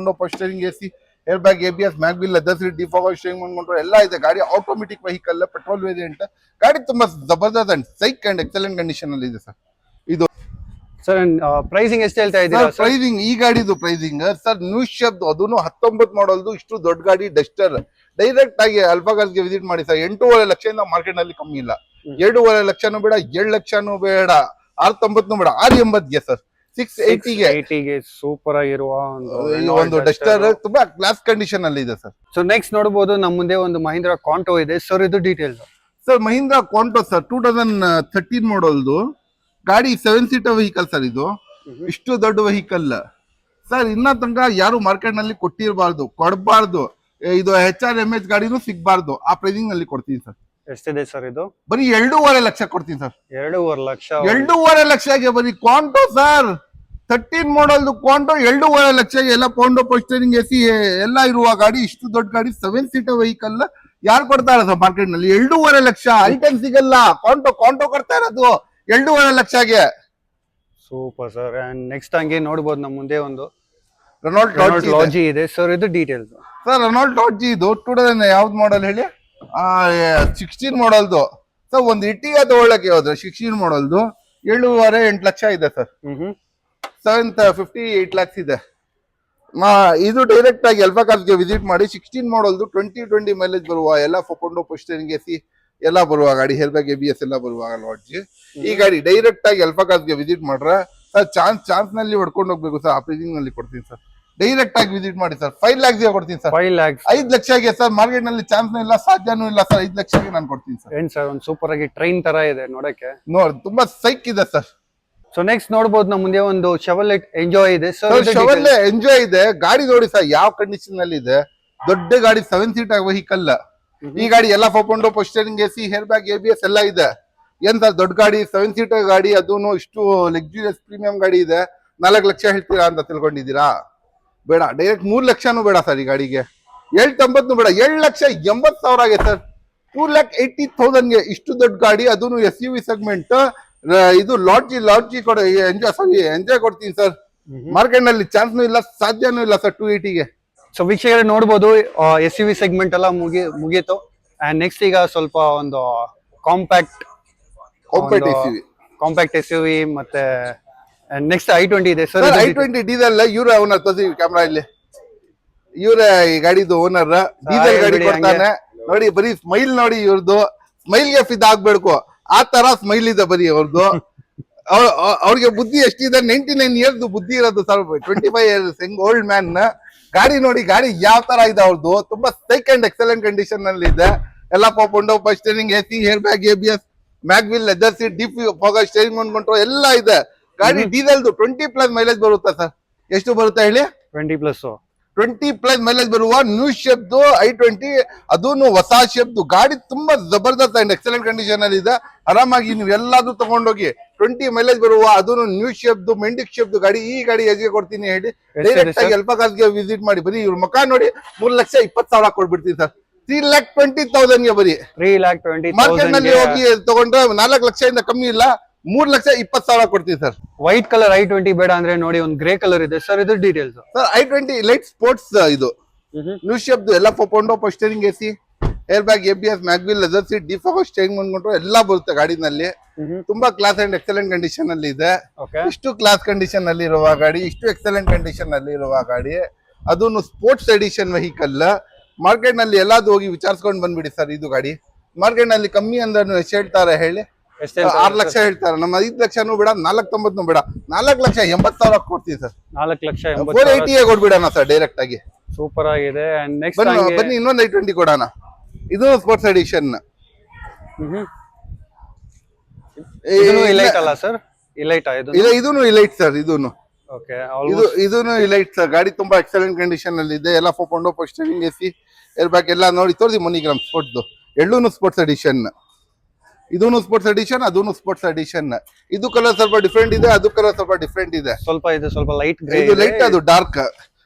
Speaker 1: steering, AC, air bag, ABS, mag wheel, leather seat, deep steering ಬಂದ್ಕೊಂಡ್ರು ಎಲ್ಲ ಇದೆ. ಗಾಡಿ ಆಟೋಮೆಟಿಕ್ ವೆಹಿಕಲ್, ಪೆಟ್ರೋಲ್ ವೇರಿಯಂಟ್. ಗಾಡಿ ತುಂಬಾ ಜಬರ್ದಸ್ತ್ ಅಂಡ್ ಸೈಕ್ ಅಂಡ್ ಎಕ್ಸಲೆಂಟ್ ಕಂಡೀಷನ್ ಅಲ್ಲಿ ಇದೆ ಸರ್. ಇದು
Speaker 2: ಸರ್ ಪ್ರೈಸಿಂಗ್ ಎಷ್ಟು ಹೇಳ್ತಾ ಇದ್ದೀರಾ?
Speaker 1: ಪ್ರೈಸಿಂಗ್ ಈ ಗಾಡಿದು ಪ್ರೈಸಿಂಗ್ ಸರ್ ನ್ಯೂ ಶೇಪ್, ಅದನ್ನು 19 ಮಾಡಲ್ದು ಇಷ್ಟು ದೊಡ್ಡ ಗಾಡಿ ಡಸ್ಟರ್. ಡೈರೆಕ್ಟ್ ಆಗಿ ಅಲ್ಫಾ ಕಾರ್ಸ್ಗೆ ವಿಸಿಟ್ ಮಾಡಿ ಸರ್. 8.5 ಲಕ್ಷದಿಂದ ಮಾರ್ಕೆಟ್ ನಲ್ಲಿ ಕಮ್ಮಿ ಇಲ್ಲ. 2.5 ಲಕ್ಷನೂ ಬೇಡ, 7 ಲಕ್ಷನೂ ಬೇಡ, 690 ಬೇಡ, 680 ಸರ್. 680
Speaker 2: ಸೂಪರ್ ಆಗಿರುವ
Speaker 1: ಒಂದು ಡಸ್ಟರ್ ತುಂಬಾ ಕ್ಲಾಸ್ ಕಂಡೀಷನ್ ಅಲ್ಲಿ ಇದೆ ಸರ್.
Speaker 2: ಸೊ ನೆಕ್ಸ್ಟ್ ನೋಡಬಹುದು ನಮ್ಮ ಮುಂದೆ ಒಂದು ಮಹೀಂದ್ರಾ ಕಾಂಟೋ ಇದೆ ಸರ್. ಇದು details
Speaker 1: sir. Mahindra Kanto sir 2013 ಮಾಡಲ್ದು ಗಾಡಿ. 7 ಸೀಟರ್ ವೆಹಿಕಲ್ ಸರ್. ಇದು ಇಷ್ಟು ದೊಡ್ಡ ವೆಹಿಕಲ್ ಸರ್. ಇನ್ನ ತನಕ ಯಾರು ಮಾರ್ಕೆಟ್ ನಲ್ಲಿ ಕೊಟ್ಟಿರಬಾರ್ದು, ಕೊಡಬಾರ್ದು. ಇದು HRMH ಗಾಡಿನೂ ಸಿಗ್ಬಾರ್ದು. ಆ ಪ್ರೈಸಿಂಗ್ ನಲ್ಲಿ ಕೊಡ್ತೀನಿ ಸರ್.
Speaker 2: ಎಷ್ಟಿದೆ ಸರ್ ಇದು?
Speaker 1: ಬರೀ 2.5 ಲಕ್ಷ ಕೊಡ್ತೀನಿ ಸರ್.
Speaker 2: 2.5 ಲಕ್ಷ.
Speaker 1: 2.5 ಲಕ್ಷಗೆ ಬರೀ ಕಾಂಟೋ ಸರ್. 13 ಮಾಡಲ್ದು ಕಾಂಟೋ 2.5 ಲಕ್ಷಗೆ ಎಲ್ಲ ಸ್ಟೇರಿಂಗ್, AC ಎಲ್ಲ ಇರುವ ಗಾಡಿ. ಇಷ್ಟು ದೊಡ್ಡ ಗಾಡಿ 7 ಸೀಟರ್ ವೆಹಿಕಲ್ ಯಾರು ಕೊಡ್ತಾರೆ ಸರ್ ಮಾರ್ಕೆಟ್ ನಲ್ಲಿ? 2.5 ಲಕ್ಷ. ಐಟಮ್ ಸಿಗಲ್ಲ. ಕಾಂಟೋ ಕೊಡ್ತಾ ಇರೋದು 2.5 ಲಕ್ಷಗೆ.
Speaker 2: Super sir. ಅಂಡ್ ನೆಕ್ಸ್ಟ್ ಹಂಗೆ ನೋಡ್ಬೋದು ನಮ್ಮ ಮುಂದೆ ಒಂದು
Speaker 1: ರೆನಾಲ್ಟ್
Speaker 2: ಲಾಜಿ ಇದೆ ಸರ್. ಇದು ಡೀಟೇಲ್ಸ್
Speaker 1: ಸರ್. ರೆನಾಲ್ಟ್ ಲಾಜಿ ಇದು 2000 ಯಾವ್ದು ಮಾಡಲ್ ಹೇಳಿ? 16 ಮಾಡಲ್ದು ಸರ್. ಒಂದು ಇಟ್ಟಿಗೆ ತಗೊಳ್ಳಕ್ಕೆ ಹೋದ್ರೆ 16 ಮಾಡಲ್ದು 7.5-8 ಲಕ್ಷ ಇದೆ ಸರ್. 758 lakhs ಇದೆ. ಇದು ಡೈರೆಕ್ಟ್ ಆಗಿ ಎಲ್ಫಾ ಕಾರ್ಸ್ಗೆ ವಿಸಿಟ್ ಮಾಡಿ 16 ಮಾಡಲ್ದು 20 ಮೈಲೇಜ್ ಬರುವ ಎಲ್ಲ ಫೋಕೊಂಡೋ ಪೋಸ್ಟರಿಂಗ್ ಎಸಿ ಎಲ್ಲ ಬರುವ ಗಾಡಿ, ಹೇರ್ ಬ್ಯಾಗ್ ABS ಎಲ್ಲ ಬರುವ ಲಾಡ್ಜಿ. ಈ ಗಾಡಿ ಡೈರೆಕ್ಟ್ ಆಗಿ ಎಲ್ಫಾ ಕಾರ್ಸ್ಗೆ ವಿಸಿಟ್ ಮಾಡ್ರೆ ಸರ್ ಚಾನ್ಸ್ ನಲ್ಲಿ ಹೊಡ್ಕೊಂಡು ಹೋಗ್ಬೇಕು ಸರ್. ಆ ಪ್ರೈಸಿಂಗ್ ನಲ್ಲಿ ಕೊಡ್ತೀನಿ ಸರ್. ಡೈರೆಕ್ಟ್ ಆಗಿ ವಿಸಿಟ್ ಮಾಡಿ ಸರ್. 5 lakhs ಗೆ ಕೊಡ್ತೀನಿ ಸರ್.
Speaker 2: 5 lakhs
Speaker 1: 5 ಲಕ್ಷಗೆ ಸರ್. ಮಾರ್ಕೆಟ್ ನಲ್ಲಿ ಚಾನ್ಸ್ ಇಲ್ಲ, ಸಾಧ್ಯನೂ ಇಲ್ಲ ಸರ್. 5 ಲಕ್ಷಗೆ ನಾನು ಕೊಡ್ತೀನಿ ಸರ್.
Speaker 2: ಏನ್ ಸರ್ ಒಂದು ಸೂಪರ್ ಆಗಿ ಟ್ರೈನ್ ತರ ಇದೆ ನೋಡಕ್ಕೆ.
Speaker 1: ತುಂಬಾ ಸೈಕ್ ಇದೆ ಸರ್.
Speaker 2: ಸೊ ನೆಕ್ಸ್ಟ್ ನೋಡಬಹುದು ನಮ್ಮ ಮುಂದೆ ಒಂದು ಶೆವರ್ಲೆಟ್ ಎಂಜಾಯ್ ಇದೆ ಸರ್.
Speaker 1: ಶೆವರ್ಲೆ ಎಂಜಾಯ್ ಇದೆ. ಗಾಡಿ ನೋಡಿ ಸರ್ ಯಾವ ಕಂಡೀಷನ್ ನಲ್ಲಿ ಇದೆ. ದೊಡ್ಡ ಗಾಡಿ, 7 ಸೀಟರ್ ವೆಹಿಕಲ್. ಈ ಗಾಡಿ ಎಲ್ಲ ಫೋಕೊಂಡೋ ಪೋಸ್ಟರಿಂಗ್ ಎಸಿ, ಹೇರ್ ಬ್ಯಾಗ್ ABS ಎಲ್ಲ ಇದೆ. ಏನ್ ಸರ್ ದೊಡ್ಡ ಗಾಡಿ, 7 ಸೀಟರ್ ಗಾಡಿ, ಅದೂನು ಇಷ್ಟು ಲಕ್ಸುರಿಯಸ್ ಪ್ರೀಮಿಯಂ ಗಾಡಿ ಇದೆ. 4 ಲಕ್ಷ ಹೇಳ್ತೀರಾ ಅಂತ ತಿಳ್ಕೊಂಡಿದ್ದೀರಾ? ಬೇಡ. ಡೈರೆಕ್ಟ್ 3 ಲಕ್ಷನೂ ಬೇಡ ಸರ್ ಈ ಗಾಡಿಗೆ. 790 ಬೇಡ. 7,80,000 ಸರ್. 2,80,000ಗೆ ಇಷ್ಟು ದೊಡ್ಡ ಗಾಡಿ, ಅದೂನು SUV ಸೆಗ್ಮೆಂಟ್. ಇದು ಲಾಡ್ಜಿ ಕೊಡ ಎಂಜಾಯ್ ಕೊಡ್ತೀನಿ ಸರ್. ಮಾರ್ಕೆಟ್ ನಲ್ಲಿ ಚಾನ್ಸ್ನೂ ಇಲ್ಲ, ಸಾಧ್ಯನೂ ಇಲ್ಲ ಸರ್ 280ಗೆ.
Speaker 2: ಸೊ ವೀಕ್ಷಕರೇ ನೋಡ್ಬೋದು SUV ಸೆಗ್ಮೆಂಟ್ ಎಲ್ಲ ಮುಗೀತು. ಅಂಡ್ ನೆಕ್ಸ್ಟ್ ಈಗ ಸ್ವಲ್ಪ ಒಂದು ಕಾಂಪ್ಯಾಕ್ಟ್ SUV ಮತ್ತೆ ನೆಕ್ಸ್ಟ್ i20 ಇದೆ ಸರ್.
Speaker 1: i20 diesel. ಇವ್ರ ಓನರ್ ತೋರಿಸಿ ಕ್ಯಾಮ್ರಾ ಇಲ್ಲಿ. ಇವ್ರ ಈ ಗಾಡಿದು ಓನರ್. ಡೀಸೆಲ್ ಗಾಡಿ ಕೊಡ್ತಾನೆ ನೋಡಿ. ಬರೀ ಸ್ಮೈಲ್ ನೋಡಿ ಇವ್ರದ್ದು. ಸ್ಮೈಲ್ಗೆ ಆಗ್ಬೇಕು ಆ ತರ ಸ್ಮೈಲ್ ಇದೆ ಬರೀ ಅವ್ರದ್ದು. ಅವ್ರಿಗೆ ಬುದ್ಧಿ ಎಷ್ಟಿದೆ? 99 ಇಯರ್ಸ್ ಬುದ್ಧಿ ಇರೋದು ಸರ್. 25 years ಹೆಂಗ್ ಓಲ್ಡ್ ಮ್ಯಾನ್. ಗಾಡಿ ನೋಡಿ, ಗಾಡಿ ಯಾವ ತರ ಇದೆ ಅವ್ರದ್ದು. ತುಂಬಾ ಸೈಕ್ ಅಂಡ್ ಎಕ್ಸಲೆಂಟ್ ಕಂಡೀಷನ್ ನಲ್ಲಿ ಇದೆ. ಎಲ್ಲ ಪೌಂಡೋ steering AC, hair bag ABS, mag wheel, leather seat, defog, steering control ಎಲ್ಲ ಇದೆ. ಗಾಡಿ ಡೀಸೆಲ್ದು 20+ ಮೈಲೇಜ್ ಬರುತ್ತೆ ಸರ್. ಎಷ್ಟು ಬರುತ್ತೆ ಹೇಳಿ? 20+ ಮೈಲೇಜ್ ಬರುವ ನ್ಯೂ ಶೇಪ್ದು i20. ಅದೂನು ಹೊಸ ಶೇಪ್ದು ಗಾಡಿ. ತುಂಬಾ ಜಬರ್ದಸ್ತ್ ಅಂಡ್ ಎಕ್ಸಲೆಂಟ್ ಕಂಡೀಷನ್ ಅಲ್ಲಿ ಇದೆ. ಆರಾಮಾಗಿ ನೀವು ಎಲ್ಲಾದ್ರೂ ತಗೊಂಡೋಗಿ 20 ಮೈಲೇಜ್ ಬರುವ ಅದೂನು ನ್ಯೂ ಶೇಪ್ದು ಮೆಂಡಿಕ್ ಶೇಪ್ದು ಗಾಡಿ. ಈ ಗಾಡಿ ಎಷ್ಟಿಗೆ ಕೊಡ್ತೀನಿ ಹೇಳಿ? ಡೈರೆಕ್ಟ್ ಆಗಿ ಎಲ್ಫಾ ಕಾರ್ಸ್ಗೆ ವಿಸಿಟ್ ಮಾಡಿ. ಬರೀ ಇವ್ರ ಮುಖ ನೋಡಿ 3,20,000 ಕೊಡ್ಬಿಡ್ತೀನಿ ಸರ್. 3,20,000ಗೆ ಬರೀ.
Speaker 2: 3,20,000
Speaker 1: ಮಾರ್ಕೆಟ್ ನಲ್ಲಿ ಹೋಗಿ ತಗೊಂಡ್ರೆ 4 ಲಕ್ಷದಿಂದ ಕಮ್ಮಿ ಇಲ್ಲ. 3,20,000 ಕೊಡ್ತೀವಿ ಸರ್.
Speaker 2: ವೈಟ್ ಕಲರ್ i20 ಬೇಡ ಅಂದ್ರೆ ನೋಡಿ ಒಂದು ಗ್ರೇ ಕಲರ್ ಇದೆ ಸರ್. ಇದು details
Speaker 1: sir. i20 Elite Sports ಇದು ನ್ಯೂ ಶೇಪ್ದು ಎಲ್ಲ ಫೋಕೊಂಡೋ steering AC, hair bag ABS, mag wheel, leather seat, defog, steering ಬಂದ್ಕೊಂಡ್ರು ಎಲ್ಲ ಬರುತ್ತೆ ಗಾಡಿನಲ್ಲಿ. ತುಂಬಾ ಕ್ಲಾಸ್ ಅಂಡ್ ಎಕ್ಸಲೆಂಟ್ ಕಂಡೀಷನ್ ಅಲ್ಲಿ ಇದೆ. ಇಷ್ಟು ಕ್ಲಾಸ್ ಕಂಡೀಷನ್ ಅಲ್ಲಿ ಇರುವ ಗಾಡಿ, ಇಷ್ಟು ಎಕ್ಸಲೆಂಟ್ ಕಂಡೀಷನ್ ಅಲ್ಲಿ ಇರುವ ಗಾಡಿ, ಅದನ್ನು ಸ್ಪೋರ್ಟ್ಸ್ ಎಡಿಷನ್ ವೆಹಿಕಲ್. ಮಾರ್ಕೆಟ್ ನಲ್ಲಿ ಎಲ್ಲಾದ್ರೂ ಹೋಗಿ ವಿಚಾರಿಸ್ಕೊಂಡು ಬಂದ್ಬಿಡಿ ಸರ್. ಇದು ಗಾಡಿ ಮಾರ್ಕೆಟ್ ನಲ್ಲಿ ಕಮ್ಮಿ ಅಂದ್ರೆ ಎಷ್ಟು ಹೇಳ್ತಾರೆ ಹೇಳಿ? 6 ಲಕ್ಷ ಹೇಳ್ತಾರೆ. ನಮ್ಮ 5 ಲಕ್ಷನೂ ಬೇಡ, 4,90 ಬೇಡ, 4,80,000 ಕೊಡ್ತೀವಿ ಸರ್.
Speaker 2: 4,80,000
Speaker 1: 480 ಕೊಡ್ಬಿಡೋಣ ಸರ್ ಡೈರೆಕ್ಟ್ ಆಗಿ.
Speaker 2: ಸೂಪರ್ ಆಗಿದೆ.
Speaker 1: ಬನ್ನಿ ಇನ್ನೊಂದು i20 ಕೊಡೋಣ. ಇದು ಸ್ಪೋರ್ಟ್ಸ್ ಎಡಿಷನ್.
Speaker 2: ಇಲೈಟ್ ಅಲ್ಲ ಸರ್?
Speaker 1: ಇದೂನು ಇಲೈಟ್ ಸರ್. ಇದೂನು ಇಲೈಟ್ ಸರ್. ಗಾಡಿ ತುಂಬಾ ಎಕ್ಸಲೆಂಟ್ ಕಂಡೀಷನ್ ಅಲ್ಲಿ ಇದೆ. ಎಲ್ಲ ಫೋಕೊಂಡೋ ಸ್ಟೇರಿಂಗ್ ಎಸಿ, ಏರ್ ಬ್ಯಾಗ್ ಎಲ್ಲ ನೋಡಿ ತೋರಿಸಿ. ಮೊನಿಗ್ರಾಮ್ ಸ್ಪೋರ್ಟ್ದು ಎರಡೂನು ಸ್ಪೋರ್ಟ್ಸ್ ಎಡಿಷನ್. ಇದೂನು ಸ್ಪೋರ್ಟ್ಸ್ ಎಡಿಷನ್, ಅದೂನು ಸ್ಪೋರ್ಟ್ಸ್ ಎಡಿಷನ್. ಇದು ಕಲರ್ ಸ್ವಲ್ಪ ಡಿಫ್ರೆಂಟ್ ಇದೆ, ಅದು ಕಲರ್ ಸ್ವಲ್ಪ ಡಿಫ್ರೆಂಟ್ ಇದೆ.
Speaker 2: ಸ್ವಲ್ಪ ಲೈಟ್ ಗ್ರೇ.
Speaker 1: ಇದು ಲೈಟ್, ಅದು ಡಾರ್ಕ್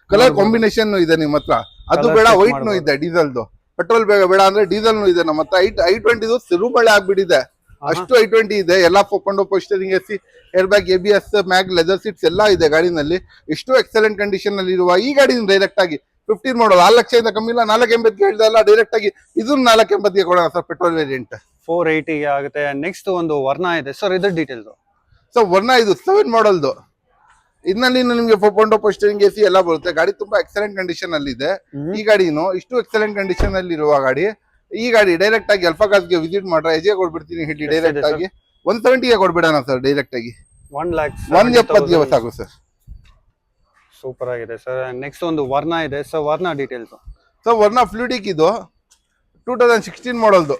Speaker 1: ಕಲರ್ ಕಾಂಬಿನೇಷನ್ ಇದೆ ನಿಮ್ಮ ಹತ್ರ. ಅದು ಬೇಡ, ವೈಟ್ ನು ಇದೆ. ಡೀಸೆಲ್ದು ಪೆಟ್ರೋಲ್ ಬೇಡ ಅಂದ್ರೆ ಡೀಸೆಲ್ ನು ಇದೆ ನಮ್ಮ ಹತ್ರ. i20 ಸಿರುಬಳೆ ಆಗ್ಬಿಟ್ಟಿದೆ. ಅಷ್ಟು i20 ಇದೆ. ಎಲ್ಲ ಫೋಕೊಂಡೋ steering AC, air bag ABS, mag, leather seats ಎಲ್ಲ ಇದೆ ಗಾಡಿನಲ್ಲಿ. ಇಷ್ಟು ಎಕ್ಸಲೆಂಟ್ ಕಂಡೀಷನ್ ಅಲ್ಲಿ ಇರುವ ಈ ಗಾಡಿ ಡೈರೆಕ್ಟ್ ಆಗಿ 15 ಮಾಡಲ್ 6 ಲಕ್ಷದಿಂದ ಕಮ್ಮಿ ಇಲ್ಲ. 480 ಹೇಳ್ದಲ್ಲ, ಡೈರೆಕ್ಟ್ ಆಗಿ ಇದನ್ನ 480 ಕೊಡೋಣ ಸರ್. ಪೆಟ್ರೋಲ್ ವೇರಿಯಂಟ್
Speaker 2: 480 ಆಗುತ್ತೆ. ನೆಕ್ಸ್ಟ್ ಒಂದು ವರ್ಣ ಇದೆ ಸರ್. ಇದು ಡೀಟೇಲ್ಸ್
Speaker 1: ಸರ್. ವರ್ಣ ಇದು 7 ಮಾಡಲ್ದು. ಇದರಲ್ಲಿ ನಿಮ್ಗೆ ಫೋಕೊಂಡೋ ಸ್ಟೇರಿಂಗ್ ಎಸಿ ಎಲ್ಲ ಬರುತ್ತೆ. ಗಾಡಿ ತುಂಬಾ ಎಕ್ಸಲೆಂಟ್ ಕಂಡೀಷನ್ ಅಲ್ಲಿ ಇದೆ. ಈ ಗಾಡಿನು ಇಷ್ಟು ಎಕ್ಸಲೆಂಟ್ ಕಂಡೀಷನ್ ಅಲ್ಲಿ ಇರುವ ಗಾಡಿ. ಈ ಗಾಡಿ ಡೈರೆಕ್ಟ್ ಆಗಿ ಎಲ್ಫಾ ಕಾರ್ಸ್ಗೆ ವಿಸಿಟ್ ಮಾಡ್ರೆ ಎಜೆ ಕೊಡ್ಬಿಡ್ತೀನಿ ಹೇಳಿ. ಡೈರೆಕ್ಟ್ ಆಗಿ 170ಗೆ ಕೊಡ್ಬಿಡೋಣ ಸರ್. ಡೈರೆಕ್ಟ್ ಆಗಿ 1,70,000 ಸಾಕು ಸರ್.
Speaker 2: ಸೂಪರ್ ಆಗಿದೆ ಸರ್. ನೆಕ್ಸ್ಟ್ ಒಂದು ವರ್ಣ ಇದೆ ಸರ್. ವರ್ಣ ಡೀಟೇಲ್ಸ್
Speaker 1: ಸರ್. ವರ್ಣ ಫ್ಲೂಡಿಕ್ ಇದು 2016 ಮಾಡಲ್ದು.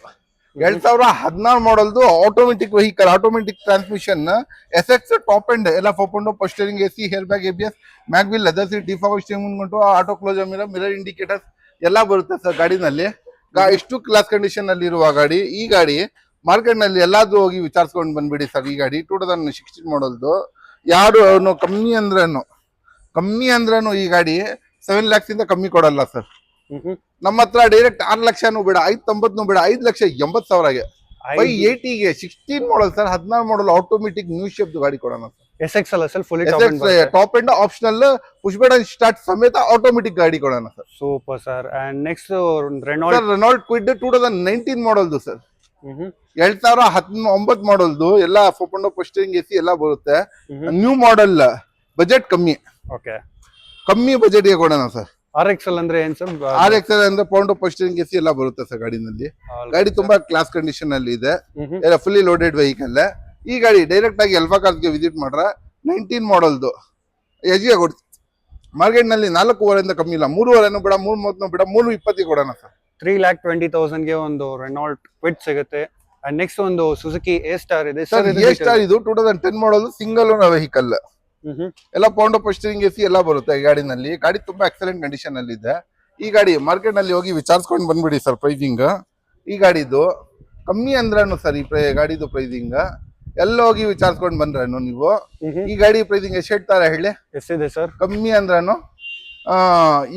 Speaker 1: 2016 ಮಾಡಲ್ದು automatic vehicle, automatic transmission, SX top end. ಎಲ್ಲ ಫೋಕೊಂಡೋ steering AC, hair bag ABS, mag wheel, leather seat, defog, steering ಮುಂದ್ಕೊಂಡು ಆಟೋ ಕ್ಲೋಸರ್ ಮಿರರ್ ಇಂಡಿಕೇಟರ್ಸ್ ಎಲ್ಲ ಬರುತ್ತೆ ಸರ್ ಗಾಡಿನಲ್ಲಿ. ಇಷ್ಟು ಕ್ಲಾಸ್ ಕಂಡೀಷನ್ ಅಲ್ಲಿ ಇರುವ ಗಾಡಿ. ಈ ಗಾಡಿ ಮಾರ್ಕೆಟ್ ನಲ್ಲಿ ಎಲ್ಲಾದ್ರೂ ಹೋಗಿ ವಿಚಾರಿಸ್ಕೊಂಡು ಬಂದ್ಬಿಡಿ ಸರ್. ಈ ಗಾಡಿ 2016 ಮಾಡಲ್ದು. ಯಾರು ಕಮ್ಮಿ ಅಂದ್ರೇನು ಈ ಗಾಡಿ 7 lakhs ಇಂದ ಕಮ್ಮಿ ಕೊಡಲ್ಲ ಸರ್. ನಮ್ಮ ಹತ್ರ ಡೈರೆಕ್ಟ್ 6 ಲಕ್ಷನೂ ಬೇಡ, 590 ಬೇಡ, 5,80,000ಗೆ 580ಗೆ 16 model sir, 16 model automatic new shape ಗಾಡಿ ಕೊಡೋಣ ಸರ್.
Speaker 2: SX ಅಲ್ಲ sir, fully
Speaker 1: top and optional push button start ಸಮೇತ ಆಟೋಮೆಟಿಕ್ ಗಾಡಿ ಕೊಡೋಣ sir.
Speaker 2: Super sir. And next
Speaker 1: Renault Kwid 2019 ಮಾಡಲ್ದು ಸರ್, 2019 ಮಾಡಲ್ದು, ಎಲ್ಲ 4.0 ಸ್ಟೀರಿಂಗ್ ಎಸಿ ಎಲ್ಲ ಬರುತ್ತೆ. ನ್ಯೂ ಮಾಡಲ್, ಬಜೆಟ್ ಕಮ್ಮಿ,
Speaker 2: ಓಕೆ,
Speaker 1: ಕಮ್ಮಿ ಬಜೆಟ್ಗೆ ಕೊಡೋಣ ಸರ್.
Speaker 2: RXL ಅಂದ್ರೆ ಏನ್ ಸರ್?
Speaker 1: RXL ಅಂದ್ರೆ ಪೌಂಡ್ ಸ್ಟೀರಿಂಗ್ ಎಸಿ ಎಲ್ಲ ಬರುತ್ತೆ ಸರ್ ಗಾಡಿನಲ್ಲಿ. ಗಾಡಿ ತುಂಬಾ ಕ್ಲಾಸ್ ಕಂಡೀಷನ್ ಅಲ್ಲಿ ಇದೆ, ಎಲ್ಲ ಫುಲ್ಲಿ ಲೋಡೆಡ್ ವೆಹಿಕಲ್. ಈ ಗಾಡಿ ಡೈರೆಕ್ಟ್ ಆಗಿ ಎಲ್ಫಾ ಕಾರ್ಸ್ಗೆ ವಿಸಿಟ್ ಮಾಡ್ರೆ 19 ಮಾಡಲ್ದು ಎಜಿಗೆ ಕೊಡ್ತೀವಿ. ಮಾರ್ಕೆಟ್ ನಲ್ಲಿ 4.5 ಕಮ್ಮಿ ಇಲ್ಲ, 3.5 ಬೇಡ, 3.30 ಬೇಡ, 3.20 ಕೊಡೋಣ ಸರ್.
Speaker 2: 3,20,000ಗೆ ಒಂದು ರೆನಾಲ್ಟ್ ಕ್ವಿಡ್ ಸಿಗುತ್ತೆ. ಅಂಡ್ ನೆಕ್ಸ್ಟ್ ಒಂದು ಸುಜುಕಿ ಎ ಸ್ಟಾರ್ ಇದೆ
Speaker 1: ಸರ್. ಎ ಸ್ಟಾರ್ ಇದು 2010 ಮಾಡಲ್, ಸಿಂಗಲ್ ಓನರ್ ವೆಹಿಕಲ್, ಎಲ್ಲ ಪೌಂಡ್ ಸ್ಟೀರಿಂಗ್ ಎಸಿ ಎಲ್ಲ ಬರುತ್ತೆ ಈ ಗಾಡಿನಲ್ಲಿ. ಗಾಡಿ ತುಂಬಾ ಎಕ್ಸಲೆಂಟ್ ಕಂಡೀಷನ್ ಅಲ್ಲಿ ಇದೆ. ಈ ಗಾಡಿ ಮಾರ್ಕೆಟ್ ನಲ್ಲಿ ಹೋಗಿ ವಿಚಾರಿಸ್ಕೊಂಡು ಬಂದ್ಬಿಡಿ ಸರ್. ಪ್ರೈಸಿಂಗ್ ಈ ಗಾಡಿದು ಕಮ್ಮಿ ಅಂದ್ರೂ ಸರ್, ಈ ಗಾಡಿದು ಪ್ರೈಸಿಂಗ್ ಎಲ್ಲ ಹೋಗಿ ವಿಚಾರಿಸ್ಕೊಂಡು ಬಂದ್ರೇನು ನೀವು. ಈ ಗಾಡಿ ಪ್ರೈಸಿಂಗ್ ಎಷ್ಟು ಹೇಳ್ತಾರೆ ಹೇಳಿ?
Speaker 2: ಎಷ್ಟಿದೆ ಸರ್?
Speaker 1: ಕಮ್ಮಿ ಅಂದ್ರೂ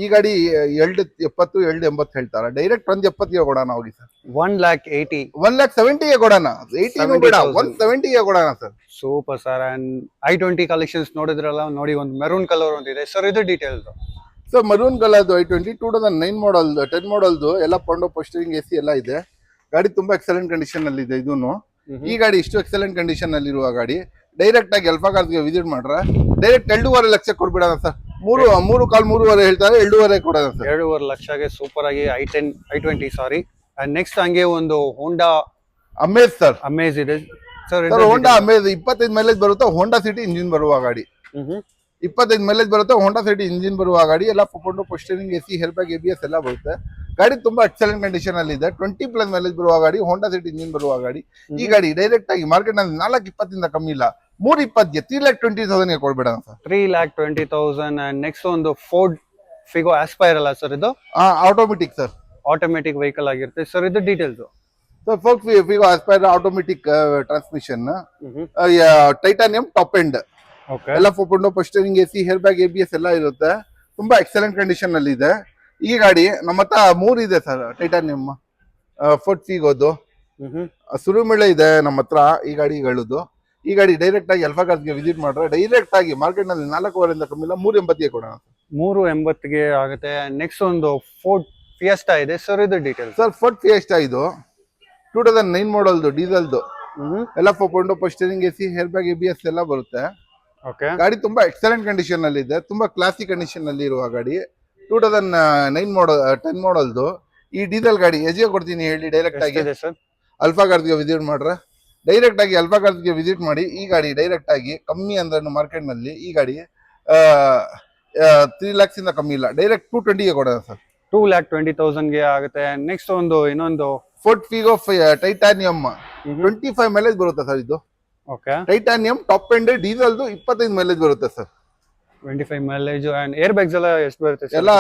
Speaker 1: ಈ ಗಾಡಿ 270, 280 ಹೇಳ್ತಾರೆ. ಡೈರೆಕ್ಟ್ 170ಗೆ ಕೊಡೋಣ ಹೋಗಿ ಸರ್.
Speaker 2: 1,80,000,
Speaker 1: 1,70,000ಗೆ ಕೊಡೋಣ. 80 ಬೇಡ, 170ಗೆ ಕೊಡೋಣ sir.
Speaker 2: Super sir. And i20 collections ನೋಡಿದ್ರಲ್ಲ, ನೋಡಿ ಒಂದು ಮೆರೂನ್ ಕಲರ್ ಒಂದಿದೆ ಸರ್, ಇದು ಡೀಟೇಲ್ಸ್.
Speaker 1: ಸೊ ಮರೂನ್ ಕಲರ್ದು i20 2009 ಮಾಡಲ್, 10 ಮಾಡಲ್ದು, ಎಲ್ಲ ಪೌಂಡ್ ಸ್ಟೀರಿಂಗ್ ಎಸಿ ಎಲ್ಲ ಇದೆ. ಗಾಡಿ ತುಂಬಾ ಎಕ್ಸಲೆಂಟ್ ಕಂಡೀಷನ್ ಅಲ್ಲಿ ಇದೆ. ಇದೂನು ಈ ಗಾಡಿ ಇಷ್ಟು ಎಕ್ಸಲೆಂಟ್ ಕಂಡೀಷನ್ ಅಲ್ಲಿ ಇರುವ ಗಾಡಿ ಡೈರೆಕ್ಟ್ ಆಗಿ ಎಲ್ಫಾ ಕಾರ್ಸ್ಗೆ ವಿಸಿಟ್ ಮಾಡ್ರೆ ಡೈರೆಕ್ಟ್ 2.5 ಲಕ್ಷ ಕೊಡ್ಬಿಡೋಣ ಸರ್. 3.25 ಹೇಳ್ತಾರೆ, 2.5 ಕೊಡೋಣ ಸರ್.
Speaker 2: 2.5 ಲಕ್ಷಗೆ ಸೂಪರ್ ಆಗಿ i20 ಸಾರಿ. ಅಂಡ್ ನೆಕ್ಸ್ಟ್ ಹಂಗೆ ಒಂದು ಹೋಂಡಾ
Speaker 1: ಅಮೇಜ್ ಸರ್.
Speaker 2: ಅಮೇಜ್ ಇದೆ ಸರ್.
Speaker 1: ಹೋಂಡಾ ಅಮೇಜ್ 25 ಮೈಲೇಜ್ ಬರುತ್ತೆ, ಹೋಂಡಾ ಸಿಟಿ ಇಂಜಿನ್ ಬರುವ ಗಾಡಿ. 25 ಮೈಲೇಜ್ ಬರುತ್ತೆ, ಹೋಂಡಾ ಸಿಟಿ ಇಂಜಿನ್ ಬರುವ ಗಾಡಿ. ಎಲ್ಲ steering AC, hair bag, ABS ಎಲ್ಲ ಬರುತ್ತೆ. ಗಾಡಿ ತುಂಬಾ ಎಕ್ಸಲೆಂಟ್ ಕಂಡೀಷನ್ ಅಲ್ಲಿ ಇದೆ. 20+ ಮೈಲೇಜ್ ಬರುವ ಗಾಡಿ, ಹೋಂಡಾ ಸಿಟಿ ಇಂಜಿನ್ ಬರುವ ಗಾಡಿ. ಈ ಗಾಡಿ ಡೈರೆಕ್ಟ್ ಆಗಿ ಮಾರ್ಕೆಟ್ ನಲ್ಲಿ 4.20 ಕಮ್ಮಿ ಇಲ್ಲ, 3.20ಗೆ 3,20,000ಗೆ ಕೊಡ್ಬೇಡ ಸರ್.
Speaker 2: 3,20,000. ಅಂಡ್ ನೆಕ್ಸ್ಟ್ ಒಂದು ಫೋರ್ಡ್ ಫಿಗೋ ಆಸ್ಪೈರ್ ಅಲ್ಲ ಸರ್, ಇದು
Speaker 1: ಆಟೋಮೆಟಿಕ್ ಸರ್,
Speaker 2: ಆಟೋಮೆಟಿಕ್ ವೆಹಿಕಲ್ ಆಗಿರುತ್ತೆ ಸರ್. ಇದು details
Speaker 1: sir. Ford Figo aspire automatic transmission, titanium top end, ಎಲ್ಲ 4.0 steering AC, hair bag, ABS ಎಲ್ಲ ಇರುತ್ತೆ. ತುಂಬಾ ಎಕ್ಸಲೆಂಟ್ ಕಂಡೀಷನ್ ಅಲ್ಲಿ ಇದೆ. ಈ ಗಾಡಿ ನಮ್ಮ ಹತ್ರ 3 ಇದೆ ಸರ್. ಟೈಟಾನಿಯಂ ಫೋರ್ಡ್ ಫಿಗೋದು ಸುರುಮೆಳೆ ಇದೆ ನಮ್ಮ ಹತ್ರ. ಈ ಗಾಡಿಗಳದ್ದು ಈ ಗಾಡಿ ಡೈರೆಕ್ಟ್ ಆಗಿ ಎಲ್ಫಾ ಕಾರ್ಸ್ಗೆ ವಿಸಿಟ್ ಮಾಡ್ರೆ ಡೈರೆಕ್ಟ್ ಆಗಿ ಮಾರ್ಕೆಟ್ ನಲ್ಲಿ 4.5 ಕಮ್ಮಿ ಇಲ್ಲ, 3.80ಗೆ ಕೊಡೋಣ.
Speaker 2: 3.80ಗೆ ಆಗುತ್ತೆ. ನೆಕ್ಸ್ಟ್ ಒಂದು ಫೋರ್ಡ್ ಫಿಯೆಸ್ಟಾ ಇದೆ ಸರ್, ಇದು ಡೀಟೇಲ್ಸ್
Speaker 1: ಸರ್. ಫೋರ್ಡ್ ಫಿಯೆಸ್ಟಾ ಇದು 2009 ಮಾಡಲ್ದು, ಡೀಸೆಲ್ದು, ಎಲ್ಲ 4.0 steering AC, hair bag, ABS ಎಲ್ಲ ಬರುತ್ತೆ. ಗಾಡಿ ತುಂಬಾ ಎಕ್ಸಲೆಂಟ್ ಕಂಡೀಷನ್ ಅಲ್ಲಿ ಇದೆ, ತುಂಬಾ ಕ್ಲಾಸಿಕ್ ಕಂಡೀಷನ್ ಅಲ್ಲಿ ಇರುವ ಗಾಡಿ. 2009 ಮಾಡಲ್, 10 ಮಾಡಲ್ದು. ಈ ಡೀಸೆಲ್ ಗಾಡಿ ಎಜಿಗೆ ಕೊಡ್ತೀನಿ ಹೇಳಿ ಡೈರೆಕ್ಟ್ ಆಗಿ ಅಲ್ಫಾ ಕಾರ್ಸ್ಗೆ ವಿಸಿಟ್ ಮಾಡ್ರೆ ಡೈರೆಕ್ಟ್ ಆಗಿ ಅಲ್ಫಾ ಕಾರ್ಸ್ಗೆ ವಿಸಿಟ್ ಮಾಡಿ. ಈ ಗಾಡಿ ಡೈರೆಕ್ಟ್ ಆಗಿ ಕಮ್ಮಿ ಅಂದ್ರೆ ಮಾರ್ಕೆಟ್ ನಲ್ಲಿ ಈ ಗಾಡಿ 3 lakhs ಇಂದ ಕಮ್ಮಿ ಇಲ್ಲ, ಡೈರೆಕ್ಟ್ 220ಗೆ ಕೊಡೋಣ ಸರ್.
Speaker 2: 2,20,000ಗೆ ಆಗುತ್ತೆ. ನೆಕ್ಸ್ಟ್ ಒಂದು ಇನ್ನೊಂದು
Speaker 1: ಫೋರ್ಡ್ ಫಿಗೋ ಟೈಟಾನಿಯಂ 25 ಮೈಲೇಜ್ ಬರುತ್ತೆ ಸರ್. ಇದು ಟೈಟಾನಿಯಂ ಟಾಪ್ ಎಂಡ್, ಡೀಸೆಲ್ದು 25 ಮೈಲೇಜ್ ಬರುತ್ತೆ sir.
Speaker 2: 25 mileage. And air bags ಎಲ್ಲ ಎಷ್ಟು ಬರುತ್ತೆ ಸರ್?
Speaker 1: ಎಲ್ಲ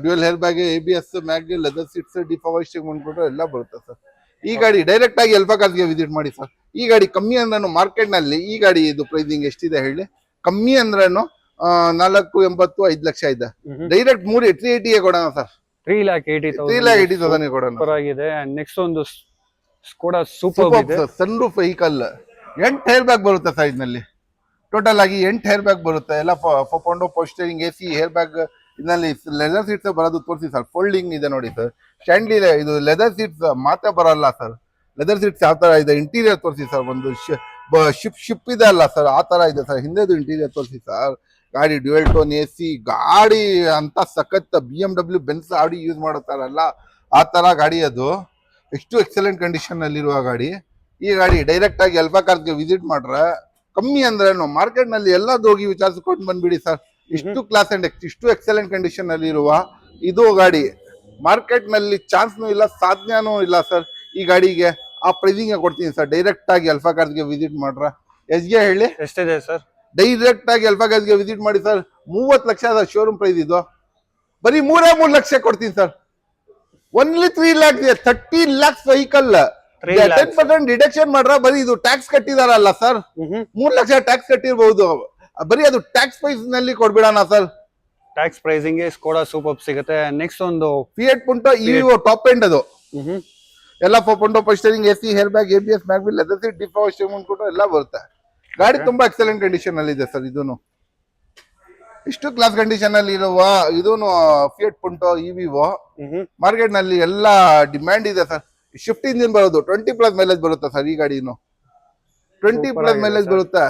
Speaker 1: dual hair bag, ABS, mag, leather seats, ಡಿಫಾರೆಸ್ಟಿಂಗ್ ಮಾಡ್ಬಿಟ್ಟು ಎಲ್ಲ ಬರುತ್ತೆ ಸರ್. ಈ ಗಾಡಿ ಡೈರೆಕ್ಟ್ ಆಗಿ ಎಲ್ಫಾ ಕಾರ್ಸ್ಗೆ ವಿಸಿಟ್ ಮಾಡಿ ಸರ್. ಈ ಗಾಡಿ ಕಮ್ಮಿ ಅಂದ್ರೂ ಮಾರ್ಕೆಟ್ ನಲ್ಲಿ ಈ ಗಾಡಿ ಇದು ಪ್ರೈಸಿಂಗ್ ಎಷ್ಟಿದೆ ಹೇಳಿ? ಕಮ್ಮಿ ಅಂದ್ರೂ 4.80, 5 ಲಕ್ಷ ಇದೆ. ಡೈರೆಕ್ಟ್ 380ಗೆ ಕೊಡೋಣ ಸರ್.
Speaker 2: 3,80,000
Speaker 1: ಕೊಡೋಣ
Speaker 2: ಆಗಿದೆ. ಅಂಡ್ ನೆಕ್ಸ್ಟ್ ಒಂದು ಸ್ಕೋಡಾ ಸೂಪರ್ ಇದೆ,
Speaker 1: sun roof vehicle. 8 air bag ಬರುತ್ತೆ ಸರ್. ಇದರಲ್ಲಿ ಟೋಟಲ್ ಆಗಿ 8 ಹೇರ್ ಬ್ಯಾಗ್ ಬರುತ್ತೆ. ಎಲ್ಲ 4.0 ಸ್ಟೀರಿಂಗ್ ಎಸಿ, ಹೇರ್ ಬ್ಯಾಗ್. ಇದರಲ್ಲಿ ಲೆದರ್ ಸೀಟ್ಸ್ ಬರೋದು ತೋರಿಸಿ ಸರ್. ಫೋಲ್ಡಿಂಗ್ ಇದೆ ನೋಡಿ ಸರ್. ಸ್ಟ್ಯಾಂಡ್ ಇದೆ. ಇದು ಲೆದರ್ ಸೀಟ್ಸ್ ಮಾತ್ರ ಬರಲ್ಲ ಸರ್. ಲೆದರ್ ಸೀಟ್ಸ್ ಯಾವ ತರ ಇದೆ, ಇಂಟೀರಿಯರ್ ತೋರಿಸಿ ಸರ್. ಒಂದು ಶಿಪ್ ಇದೆ ಅಲ್ಲ ಸರ್, ಆ ತರ ಇದೆ ಸರ್. ಹಿಂದೆದು ಇಂಟೀರಿಯರ್ ತೋರಿಸಿ ಸರ್. ಗಾಡಿ ಡ್ಯುಯಲ್ ಟೋನ್ AC ಗಾಡಿ ಅಂತ ಸಖತ್ BMW ಬೆನ್ಸ್ ಗಾಡಿ ಯೂಸ್ ಮಾಡುತ್ತಾರಲ್ಲ ಆ ತರ ಗಾಡಿ. ಅದು ಎಷ್ಟು ಎಕ್ಸಲೆಂಟ್ ಕಂಡೀಷನ್ ಅಲ್ಲಿರುವ ಗಾಡಿ. ಈ ಗಾಡಿ ಡೈರೆಕ್ಟ್ ಆಗಿ ಎಲ್ಫಾ ಕಾರ್ಸ್ಗೆ ವಿಸಿಟ್ ಮಾಡ್ರೆ ಕಮ್ಮಿ ಅಂದ್ರೆ ಮಾರ್ಕೆಟ್ ನಲ್ಲಿ ಎಲ್ಲಾದ್ರೂ ಹೋಗಿ ವಿಚಾರಿಸ್ಕೊಂಡು ಬಂದ್ಬಿಡಿ ಸರ್. ಇಷ್ಟು ಕ್ಲಾಸ್ ಅಂಡ್ ಇಷ್ಟು ಎಕ್ಸಲೆಂಟ್ ಕಂಡೀಷನ್ ಅಲ್ಲಿ ಇರುವ ಇದು ಗಾಡಿ ಮಾರ್ಕೆಟ್ ನಲ್ಲಿ ಚಾನ್ಸ್ನೂ ಇಲ್ಲ, ಸಾಧ್ಯನೂ ಇಲ್ಲ ಸರ್. ಈ ಗಾಡಿಗೆ ಆ ಪ್ರೈಸಿಂಗ್ ಕೊಡ್ತೀನಿ ಸರ್. ಡೈರೆಕ್ಟ್ ಆಗಿ ಎಲ್ಫಾ ಕಾರ್ಸ್ಗೆ ವಿಸಿಟ್ ಮಾಡ್ರೆ ಎಷ್ಟ್ಗೆ ಹೇಳಿ?
Speaker 2: ಎಷ್ಟಿದೆ ಸರ್?
Speaker 1: ಡೈರೆಕ್ಟ್ ಆಗಿ ಎಲ್ಫಾ ಕಾರ್ಸ್ಗೆ ವಿಸಿಟ್ ಮಾಡಿ ಸರ್. 30 ಲಕ್ಷ ಶೋರೂಮ್ ಪ್ರೈಸ್ ಇದು. ಬರೀ 3 ಲಕ್ಷ ಕೊಡ್ತೀನಿ sir. Only 3 lakhs, 30 lakhs vehicle. 10% deduction ಮಾಡ್ರ ಬರೀ ಇದು ಟ್ಯಾಕ್ಸ್ ಕಟ್ಟಿದಾರಲ್ಲ ಸರ್. 3 ಲಕ್ಷ ಟ್ಯಾಕ್ಸ್ ಕಟ್ಟಿರ್ಬಹುದು. ಬರೀ ಅದು ಟ್ಯಾಕ್ಸ್ ಪ್ರೈಸ್ ನಲ್ಲಿ ಕೊಡ್ಬಿಡೋಣ sir.
Speaker 2: Tax pricing Skoda Superb ಸಿಗುತ್ತೆ. ನೆಕ್ಸ್ಟ್ ಒಂದು
Speaker 1: Fiat Punto Evo top end ಅದು ಎಲ್ಲ 4.0 ಪೋಸ್ಟರಿಂಗ್ AC hair bag ABS mag wheel leather seat ಡಿಫ್ ಪವರ್ ಸ್ಟೀರಿಂಗ್ ಕೂಡ ಎಲ್ಲ ಬರುತ್ತೆ. ಗಾಡಿ ತುಂಬಾ ಎಕ್ಸಲೆಂಟ್ ಕಂಡೀಷನ್ ಅಲ್ಲಿ ಇದೆ ಸರ್. ಇದೂನು ಇಷ್ಟು ಕ್ಲಾಸ್ ಕಂಡೀಷನ್ ಅಲ್ಲಿ ಇರುವ ಇದೂನು ಫಿಯಟ್ ಪುಂಟೋ ಇವಿವೋ ಮಾರ್ಕೆಟ್ ನಲ್ಲಿ ಎಲ್ಲ ಡಿಮ್ಯಾಂಡ್ ಇದೆ ಸರ್. ಶಿಫ್ಟ್ ಇಂಜಿನ್ ಬರೋದು 20+ ಮೈಲೇಜ್ ಬರುತ್ತೆ ಸರ್. ಈ ಗಾಡಿನು 20+ ಮೈಲೇಜ್ ಬರುತ್ತೆ.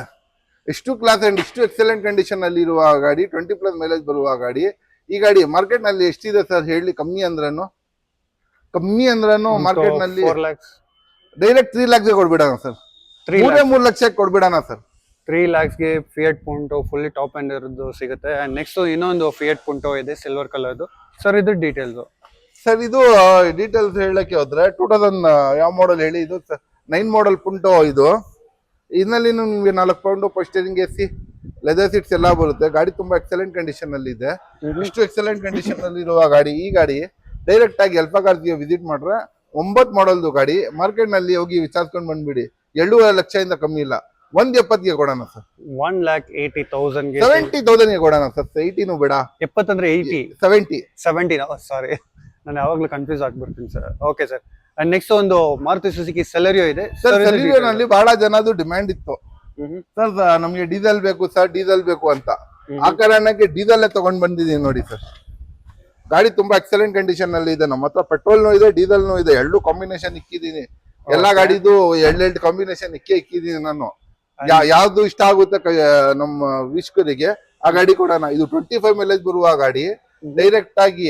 Speaker 1: ಎಷ್ಟು ಕ್ಲಾಸ್ ಅಂಡ್ ಇಷ್ಟು ಎಕ್ಸಲೆಂಟ್ ಕಂಡೀಷನ್ ಅಲ್ಲಿ ಇರುವ ಗಾಡಿ 20+ ಮೈಲೇಜ್ ಬರುವ ಗಾಡಿ. ಈ ಗಾಡಿ ಮಾರ್ಕೆಟ್ ನಲ್ಲಿ ಎಷ್ಟಿದೆ ಸರ್ ಹೇಳಿ? ಕಮ್ಮಿ ಅಂದ್ರೂ ಮಾರ್ಕೆಟ್ ನಲ್ಲಿ ಡೈರೆಕ್ಟ್ 3 lakhs ಕೊಡ್ಬಿಡೋಣ ಸರ್. 3 ಲಕ್ಷಕ್ಕೆ ಕೊಡ್ಬಿಡೋಣ ಸರ್.
Speaker 2: 3 lakhsಗೆ Fiat Punto fully top end ಇರೋದು ಸಿಗುತ್ತೆ. ಅಂಡ್ ನೆಕ್ಸ್ಟ್ ಇನ್ನೊಂದು ಫಿಯಟ್ ಪುಂಟೋ ಇದೆ ಸಿಲ್ವರ್ ಕಲರ್ದು. ಸರ್ ಇದು ಡೀಟೇಲ್ಸ್
Speaker 1: ಸರ್. ಇದು ಡೀಟೇಲ್ಸ್ ಹೇಳಕ್ಕೆ ಹೋದ್ರೆ 2000 ಯಾವ ಮಾಡೆಲ್ ಹೇಳಿ? ಇದು 9 ಮಾಡೆಲ್ ಪುಂಟೋ. ಇದು ಇದರಲ್ಲಿ ನಿಮ್ಗೆ 4 ಪೋಸ್ಟರಿಂಗ್ ಎಸಿ ಲೆದರ್ ಸೀಟ್ಸ್ ಎಲ್ಲ ಬರುತ್ತೆ. ಗಾಡಿ ತುಂಬಾ ಎಕ್ಸಲೆಂಟ್ ಕಂಡೀಷನ್ ಅಲ್ಲಿ ಇದೆ. ಇಷ್ಟು ಎಕ್ಸಲೆಂಟ್ ಕಂಡೀಷನ್ ಅಲ್ಲಿ ಇರುವ ಗಾಡಿ. ಈ ಗಾಡಿ ಡೈರೆಕ್ಟ್ ಆಗಿ ಎಲ್ಫಾ ಕಾರ್ಸ್ಗೆ ವಿಸಿಟ್ ಮಾಡ್ರೆ 9 ಮಾಡೆಲ್ದು ಗಾಡಿ. ಮಾರ್ಕೆಟ್ ನಲ್ಲಿ ಹೋಗಿ ವಿಚಾರಿಸ್ಕೊಂಡು ಬಂದ್ಬಿಡಿ. 7.5 ಲಕ್ಷದಿಂದ ಕಮ್ಮಿ ಇಲ್ಲ. 170ಗೆ ಕೊಡೋಣ ಸರ್.
Speaker 2: 1,80,000
Speaker 1: 70,000ಗೆ ಕೊಡೋಣ ಸರ್. 80 ಬೇಡ.
Speaker 2: 70 ಅಂದ್ರೆ 80
Speaker 1: 70
Speaker 2: ಸಾರಿ, ನಾನು ಯಾವಾಗ್ಲೂ ಕನ್ಫ್ಯೂಸ್ ಆಗ್ಬಿಡ್ತೀನಿ sir. Okay sir. And next ಒಂದು ಮಾರುತಿ ಸುಜುಕಿ ಸೆಲೆರಿಯೋ ಇದೆ
Speaker 1: ಸರ್. ಸೆಲೆರಿಯೋನಲ್ಲಿ ಬಹಳ ಜನದು ಡಿಮ್ಯಾಂಡ್ ಇತ್ತು ಸರ್. ನಮ್ಗೆ ಡೀಸೆಲ್ ಬೇಕು ಸರ್, ಡೀಸೆಲ್ ಬೇಕು ಅಂತ. ಆ ಕಾರಣಕ್ಕೆ ಡೀಸೆಲ್ ತಗೊಂಡ್ ಬಂದಿದ್ದೀನಿ ನೋಡಿ ಸರ್. ಗಾಡಿ ತುಂಬಾ ಎಕ್ಸಲೆಂಟ್ ಕಂಡೀಷನ್ ಅಲ್ಲಿ ಇದೆ. ನಮ್ಮ ಹತ್ರ ಪೆಟ್ರೋಲ್ನು ಇದೆ, ಡೀಸೆಲ್ನು ಇದೆ. 2 ಕಾಂಬಿನೇಷನ್ ಇಕ್ಕಿದೀನಿ. ಎಲ್ಲಾ ಗಾಡಿದು 2 ಕಾಂಬಿನೇಷನ್ ಇಕ್ಕಿದೀನಿ ನಾನು. ಯಾವ್ದು ಇಷ್ಟ ಆಗುತ್ತೆ ನಮ್ಮ ವೀಕ್ಷಕರಿಗೆ ಆ ಗಾಡಿ ಕೊಡೋಣ. ಇದು 25 ಮೈಲೇಜ್ ಬರುವ ಗಾಡಿ. ಡೈರೆಕ್ಟ್ ಆಗಿ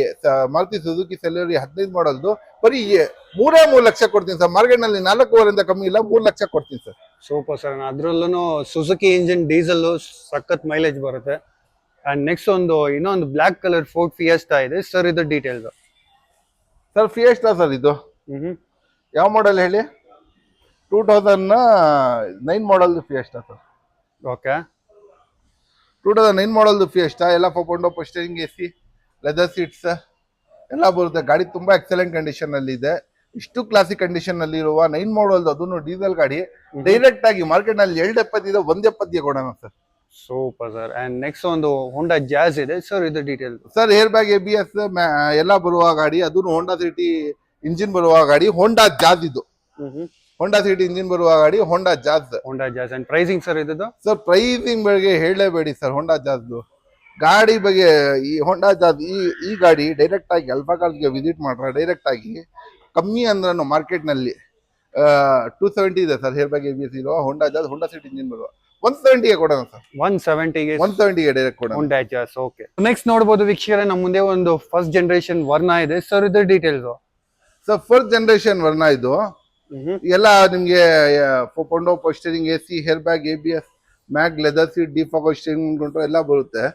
Speaker 1: ಮಾರುತಿ ಸುಜುಕಿ ಸೆಲೆರಿಯೋ 15 ಮಾಡಲ್ದು ಬರೀ 3 ಲಕ್ಷ ಕೊಡ್ತೀನಿ ಸರ್. ಮಾರ್ಕೆಟ್ ನಲ್ಲಿ 4.5 ಕಮ್ಮಿ ಇಲ್ಲ. 3 ಲಕ್ಷ ಕೊಡ್ತೀನಿ ಸರ್.
Speaker 2: Super sir. ಅದ್ರಲ್ಲೂ ಸುಜುಕಿ ಇಂಜಿನ್ ಡೀಸೆಲ್ ಸಖತ್ ಮೈಲೇಜ್ ಬರುತ್ತೆ. ಅಂಡ್ ನೆಕ್ಸ್ಟ್ ಇನ್ನೊಂದು ಬ್ಲಾಕ್ ಕಲರ್ ಫೋರ್ಡ್ ಫಿಯೆಸ್ಟಾ ಇದೆ ಸರ್. ಇದು ಡೀಟೇಲ್ಸ್
Speaker 1: ಸರ್. Fiesta sir. ಇದು ಯಾವ ಮಾಡೆಲ್ ಹೇಳಿ? 2009 ಮಾಡೆಲ್ದು ಫಿಯೆಸ್ಟಾ ಸರ್.
Speaker 2: ಓಕೆ.
Speaker 1: 2009 ಮಾಡೆಲ್ದು ಫಿಯೆಸ್ಟಾ ಎಲ್ಲ 4.0 ಪೋಸ್ಟರಿಂಗ್ ಎಸಿ ಲೆದರ್ ಸೀಟ್ಸ್ ಎಲ್ಲ ಬರುತ್ತೆ. ಗಾಡಿ ತುಂಬಾ ಎಕ್ಸಲೆಂಟ್ ಕಂಡೀಷನ್ ಅಲ್ಲಿ ಇದೆ. ಇಷ್ಟು ಕ್ಲಾಸಿಕ್ ಕಂಡೀಷನ್ ಅಲ್ಲಿ ಇರುವ 9 ಮಾಡೆಲ್ ಅದನ್ನು ಡೀಸೆಲ್ ಗಾಡಿ. ಡೈರೆಕ್ಟ್ ಆಗಿ ಮಾರ್ಕೆಟ್ ನಲ್ಲಿ 270 ಇದೆ. 170ಗೆ ಕೊಡೋಣ sir.
Speaker 2: Super sir. And next ಒಂದು ಹೋಂಡಾ ಜಾಜ್ ಇದೆ ಸರ್. ಇದು detail
Speaker 1: sir. Air bag ABS ಎಲ್ಲ ಬರುವ ಗಾಡಿ. ಅದನ್ನು ಹೋಂಡಾ ಸಿಟಿ ಇಂಜಿನ್ ಬರುವ ಗಾಡಿ. ಹೋಂಡಾ ಜಾಜ್ ಇದು. ಹೋಂಡಾ ಸಿಟಿ ಇಂಜಿನ್ ಬರುವ ಗಾಡಿ. ಹೋಂಡಾ ಜಾಜ್.
Speaker 2: ಅಂಡ್ ಪ್ರೈಸಿಂಗ್ ಸರ್ ಇದು
Speaker 1: ಸರ್. ಪ್ರೈಸಿಂಗ್ ಬಗ್ಗೆ ಹೇಳಲೇಬೇಡಿ ಸರ್. ಹೋಂಡಾ ಜಾಜ್ದು ಗಾಡಿ ಬಗ್ಗೆ ಈ ಹೋಂಡಾ ಜಾಜ್ ಈ ಗಾಡಿ ಡೈರೆಕ್ಟ್ ಆಗಿ ಅಲ್ಫಾ ಕಾರ್ಸ್ಗೆ ವಿಸಿಟ್ ಮಾಡ್ರೆ ಡೈರೆಕ್ಟ್ ಆಗಿ ಕಮ್ಮಿ ಅಂದ್ರೂ ಮಾರ್ಕೆಟ್ ನಲ್ಲಿ 270 ಇದೆ ಸರ್. ಹೇರ್ ಬ್ಯಾಗ್ ABS ಇರುವ ಹೋಂಡಾ ಜಾಜ್ ಹೋಂಡಾ ಸಿಟಿ ಇಂಜಿನ್ ಬರುವ 170ಗೆ ಕೊಡೋಣ ಸರ್. 170ಗೆ ಡೈರೆಕ್ಟ್ ಕೊಡೋಣ.
Speaker 2: ಹೋಂಡಾ ಜಾಜ್. ಓಕೆ. ನೆಕ್ಸ್ಟ್ ನೋಡಬಹುದು ವೀಕ್ಷಕರೇ, ನಮ್ಮ ಮುಂದೆ ಒಂದು ಫಸ್ಟ್ ಜನರೇಷನ್ ವರ್ನಾ ಇದೆ ಸರ್. ಇದು details
Speaker 1: sir. First generation Verna ಇದು. ಎಲ್ಲ ನಿಮ್ಗೆ 4.0 ಪೋಸ್ಟರಿಂಗ್ AC hair bag ABS mag leather seat ಡಿಫ್ ಪವರ್ ಸ್ಟೀರಿಂಗ್ ಎಲ್ಲ ಬರುತ್ತೆ.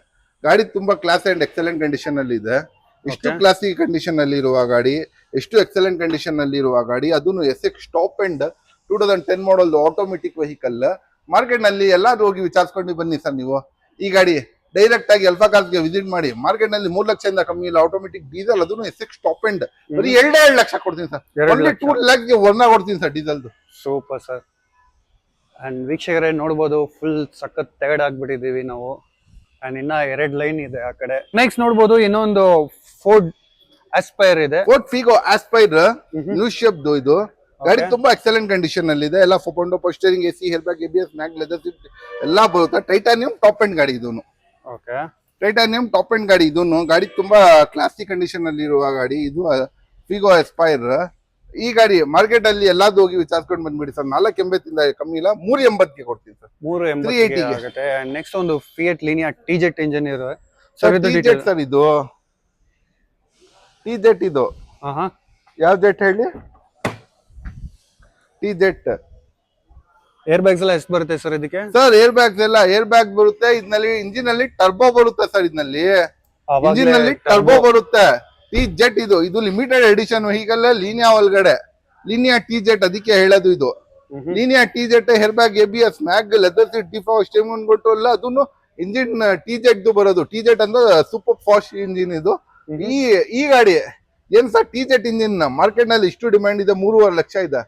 Speaker 1: ಗಾಡಿ ತುಂಬಾ ಕ್ಲಾಸ್ ಅಂಡ್ ಎಕ್ಸಲೆಂಟ್ ಕಂಡೀಷನ್ ಅಲ್ಲಿ ಇದೆ. ಎಷ್ಟು ಕ್ಲಾಸಿಕ್ ಕಂಡೀಷನ್ ಅಲ್ಲಿ ಇರುವ ಗಾಡಿ. ಎಷ್ಟು ಎಕ್ಸಲೆಂಟ್ ಕಂಡೀಷನ್ ಅಲ್ಲಿ ಇರುವ ಗಾಡಿ. ಅದನ್ನು SX top end 2010 model automatic vehicle. Market ನಲ್ಲಿ ಎಲ್ಲಾದ್ರೂ ಹೋಗಿ ವಿಚಾರಿಸ್ಕೊಂಡು ಬನ್ನಿ ಸರ್ ನೀವು. ಈ ಗಾಡಿ ಡೈರೆಕ್ಟ್ ಆಗಿ ಅಲ್ಫಾ ಕಾರ್ಸ್ಗೆ ವಿಸಿಟ್ ಮಾಡಿ. ಮಾರ್ಕೆಟ್ ನಲ್ಲಿ 3 ಲಕ್ಷದಿಂದ ಕಮ್ಮಿ ಇಲ್ಲ. ಆಟೋಮೆಟಿಕ್ ಡೀಸೆಲ್ ಅದನ್ನು SX ಟಾಪ್ ಎಂಡ್ ಬರೀ 2 ಲಕ್ಷ ಕೊಡ್ತೀನಿ ಸರ್. 2 lakhsಗೆ ವರ್ನಾ ಕೊಡ್ತೀನಿ ಸರ್ ಡೀಸೆಲ್ದು.
Speaker 2: Super sir. ಅಂಡ್ ವೀಕ್ಷಕರೇ ನೋಡ್ಬೋದು ಫುಲ್ ಸಖತ್ ಟೈರ್ಡ್ ಆಗ್ಬಿಟ್ಟಿದೀವಿ ನಾವು. ಅಂಡ್ ಇನ್ನ 2 ಲೈನ್ ಇದೆ ಆ ಕಡೆ. ನೆಕ್ಸ್ಟ್ ನೋಡ್ಬೋದು ಇನ್ನೊಂದು ಫೋರ್ಡ್ ಆಸ್ಪೈರ್ ಇದೆ.
Speaker 1: Ford Figo aspire new shape ಇದು. ಗಾಡಿ ತುಂಬಾ ಎಕ್ಸಲೆಂಟ್ ಕಂಡೀಷನ್ ಅಲ್ಲಿ ಇದೆ. ಎಲ್ಲ 4.0 ಪೋಸ್ಟರಿಂಗ್ AC hair bag ABS mag leather seat ಎಲ್ಲ ಬರುತ್ತೆ. ಟೈಟಾನಿಯಂ ಟಾಪ್ ಎಂಡ್ ಗಾಡಿ ಇದೂನು.
Speaker 2: ಓಕೆ.
Speaker 1: ಟೈಟಾನಿಯಂ ಟಾಪ್ ಎಂಡ್ ಗಾಡಿ ಇದೂನು. ಗಾಡಿ ತುಂಬಾ ಕ್ಲಾಸಿಕ್ ಕಂಡೀಷನ್ ಅಲ್ಲಿ ಇರುವ ಗಾಡಿ ಇದು ಫಿಗೋ ಆಸ್ಪೈರ್. ಈ ಗಾಡಿ ಮಾರ್ಕೆಟ್ ಅಲ್ಲಿ ಎಲ್ಲಾದ್ರೂ ಹೋಗಿ ವಿಚಾರಿಸ್ಕೊಂಡು ಬಂದ್ಬಿಡಿ ಸರ್. 480 ಕಮ್ಮಿ ಇಲ್ಲ. 380ಗೆ ಕೊಡ್ತೀನಿ ಸರ್.
Speaker 2: 380 ಆಗುತ್ತೆ. ನೆಕ್ಸ್ಟ್ ಒಂದು ಫಿಯಟ್ ಲೀನಿಯಾ TZ ಇಂಜಿನ್ ಇದೆ
Speaker 1: ಸರ್. ಸರ್ ಇದು TZ ಇದು. ಯಾವ ಜೆಟ್ ಹೇಳಿ? TZ.
Speaker 2: ಏರ್ ಬ್ಯಾಗ್ಸ್ ಎಲ್ಲ ಎಷ್ಟು ಬರುತ್ತೆ ಸರ್ ಇದಕ್ಕೆ?
Speaker 1: ಸರ್ ಏರ್ ಬ್ಯಾಗ್ ಬರುತ್ತೆ. ಇದರಲ್ಲಿ ಇಂಜಿನ್ ಅಲ್ಲಿ ಟರ್ಬೋ ಬರುತ್ತೆ ಸರ್. ಇದರಲ್ಲಿ ಇಂಜಿನ್ ನಲ್ಲಿ ಟರ್ಬೋ ಬರುತ್ತೆ. TZ ಇದು ಲಿಮಿಟೆಡ್ ಎಡಿಷನ್ ವೆಹಿಕಲ್. ಲೀನಿಯಾ ಒಳಗಡೆ ಲೀನಿಯಾ TZ ಅದಕ್ಕೆ ಹೇಳೋದು ಇದು. Linea TZ hair bag ABS mag leather seat ಡಿಫ್ ಪವರ್ ಸ್ಟೀರಿಂಗ್ ಕೊಟ್ಟು ಎಲ್ಲ ಅದನ್ನು ಇಂಜಿನ್ TZ ಬರೋದು. TZ ಅಂದ್ರೆ ಸೂಪರ್ ಫಾಸ್ಟ್ ಇಂಜಿನ್ ಇದು. ಈ ಗಾಡಿ ಏನ್ ಸರ್ TZ ಇಂಜಿನ್ ಮಾರ್ಕೆಟ್ ನಲ್ಲಿ ಇಷ್ಟು ಡಿಮ್ಯಾಂಡ್ ಇದೆ. 3.5 ಲಕ್ಷ ಇದೆ.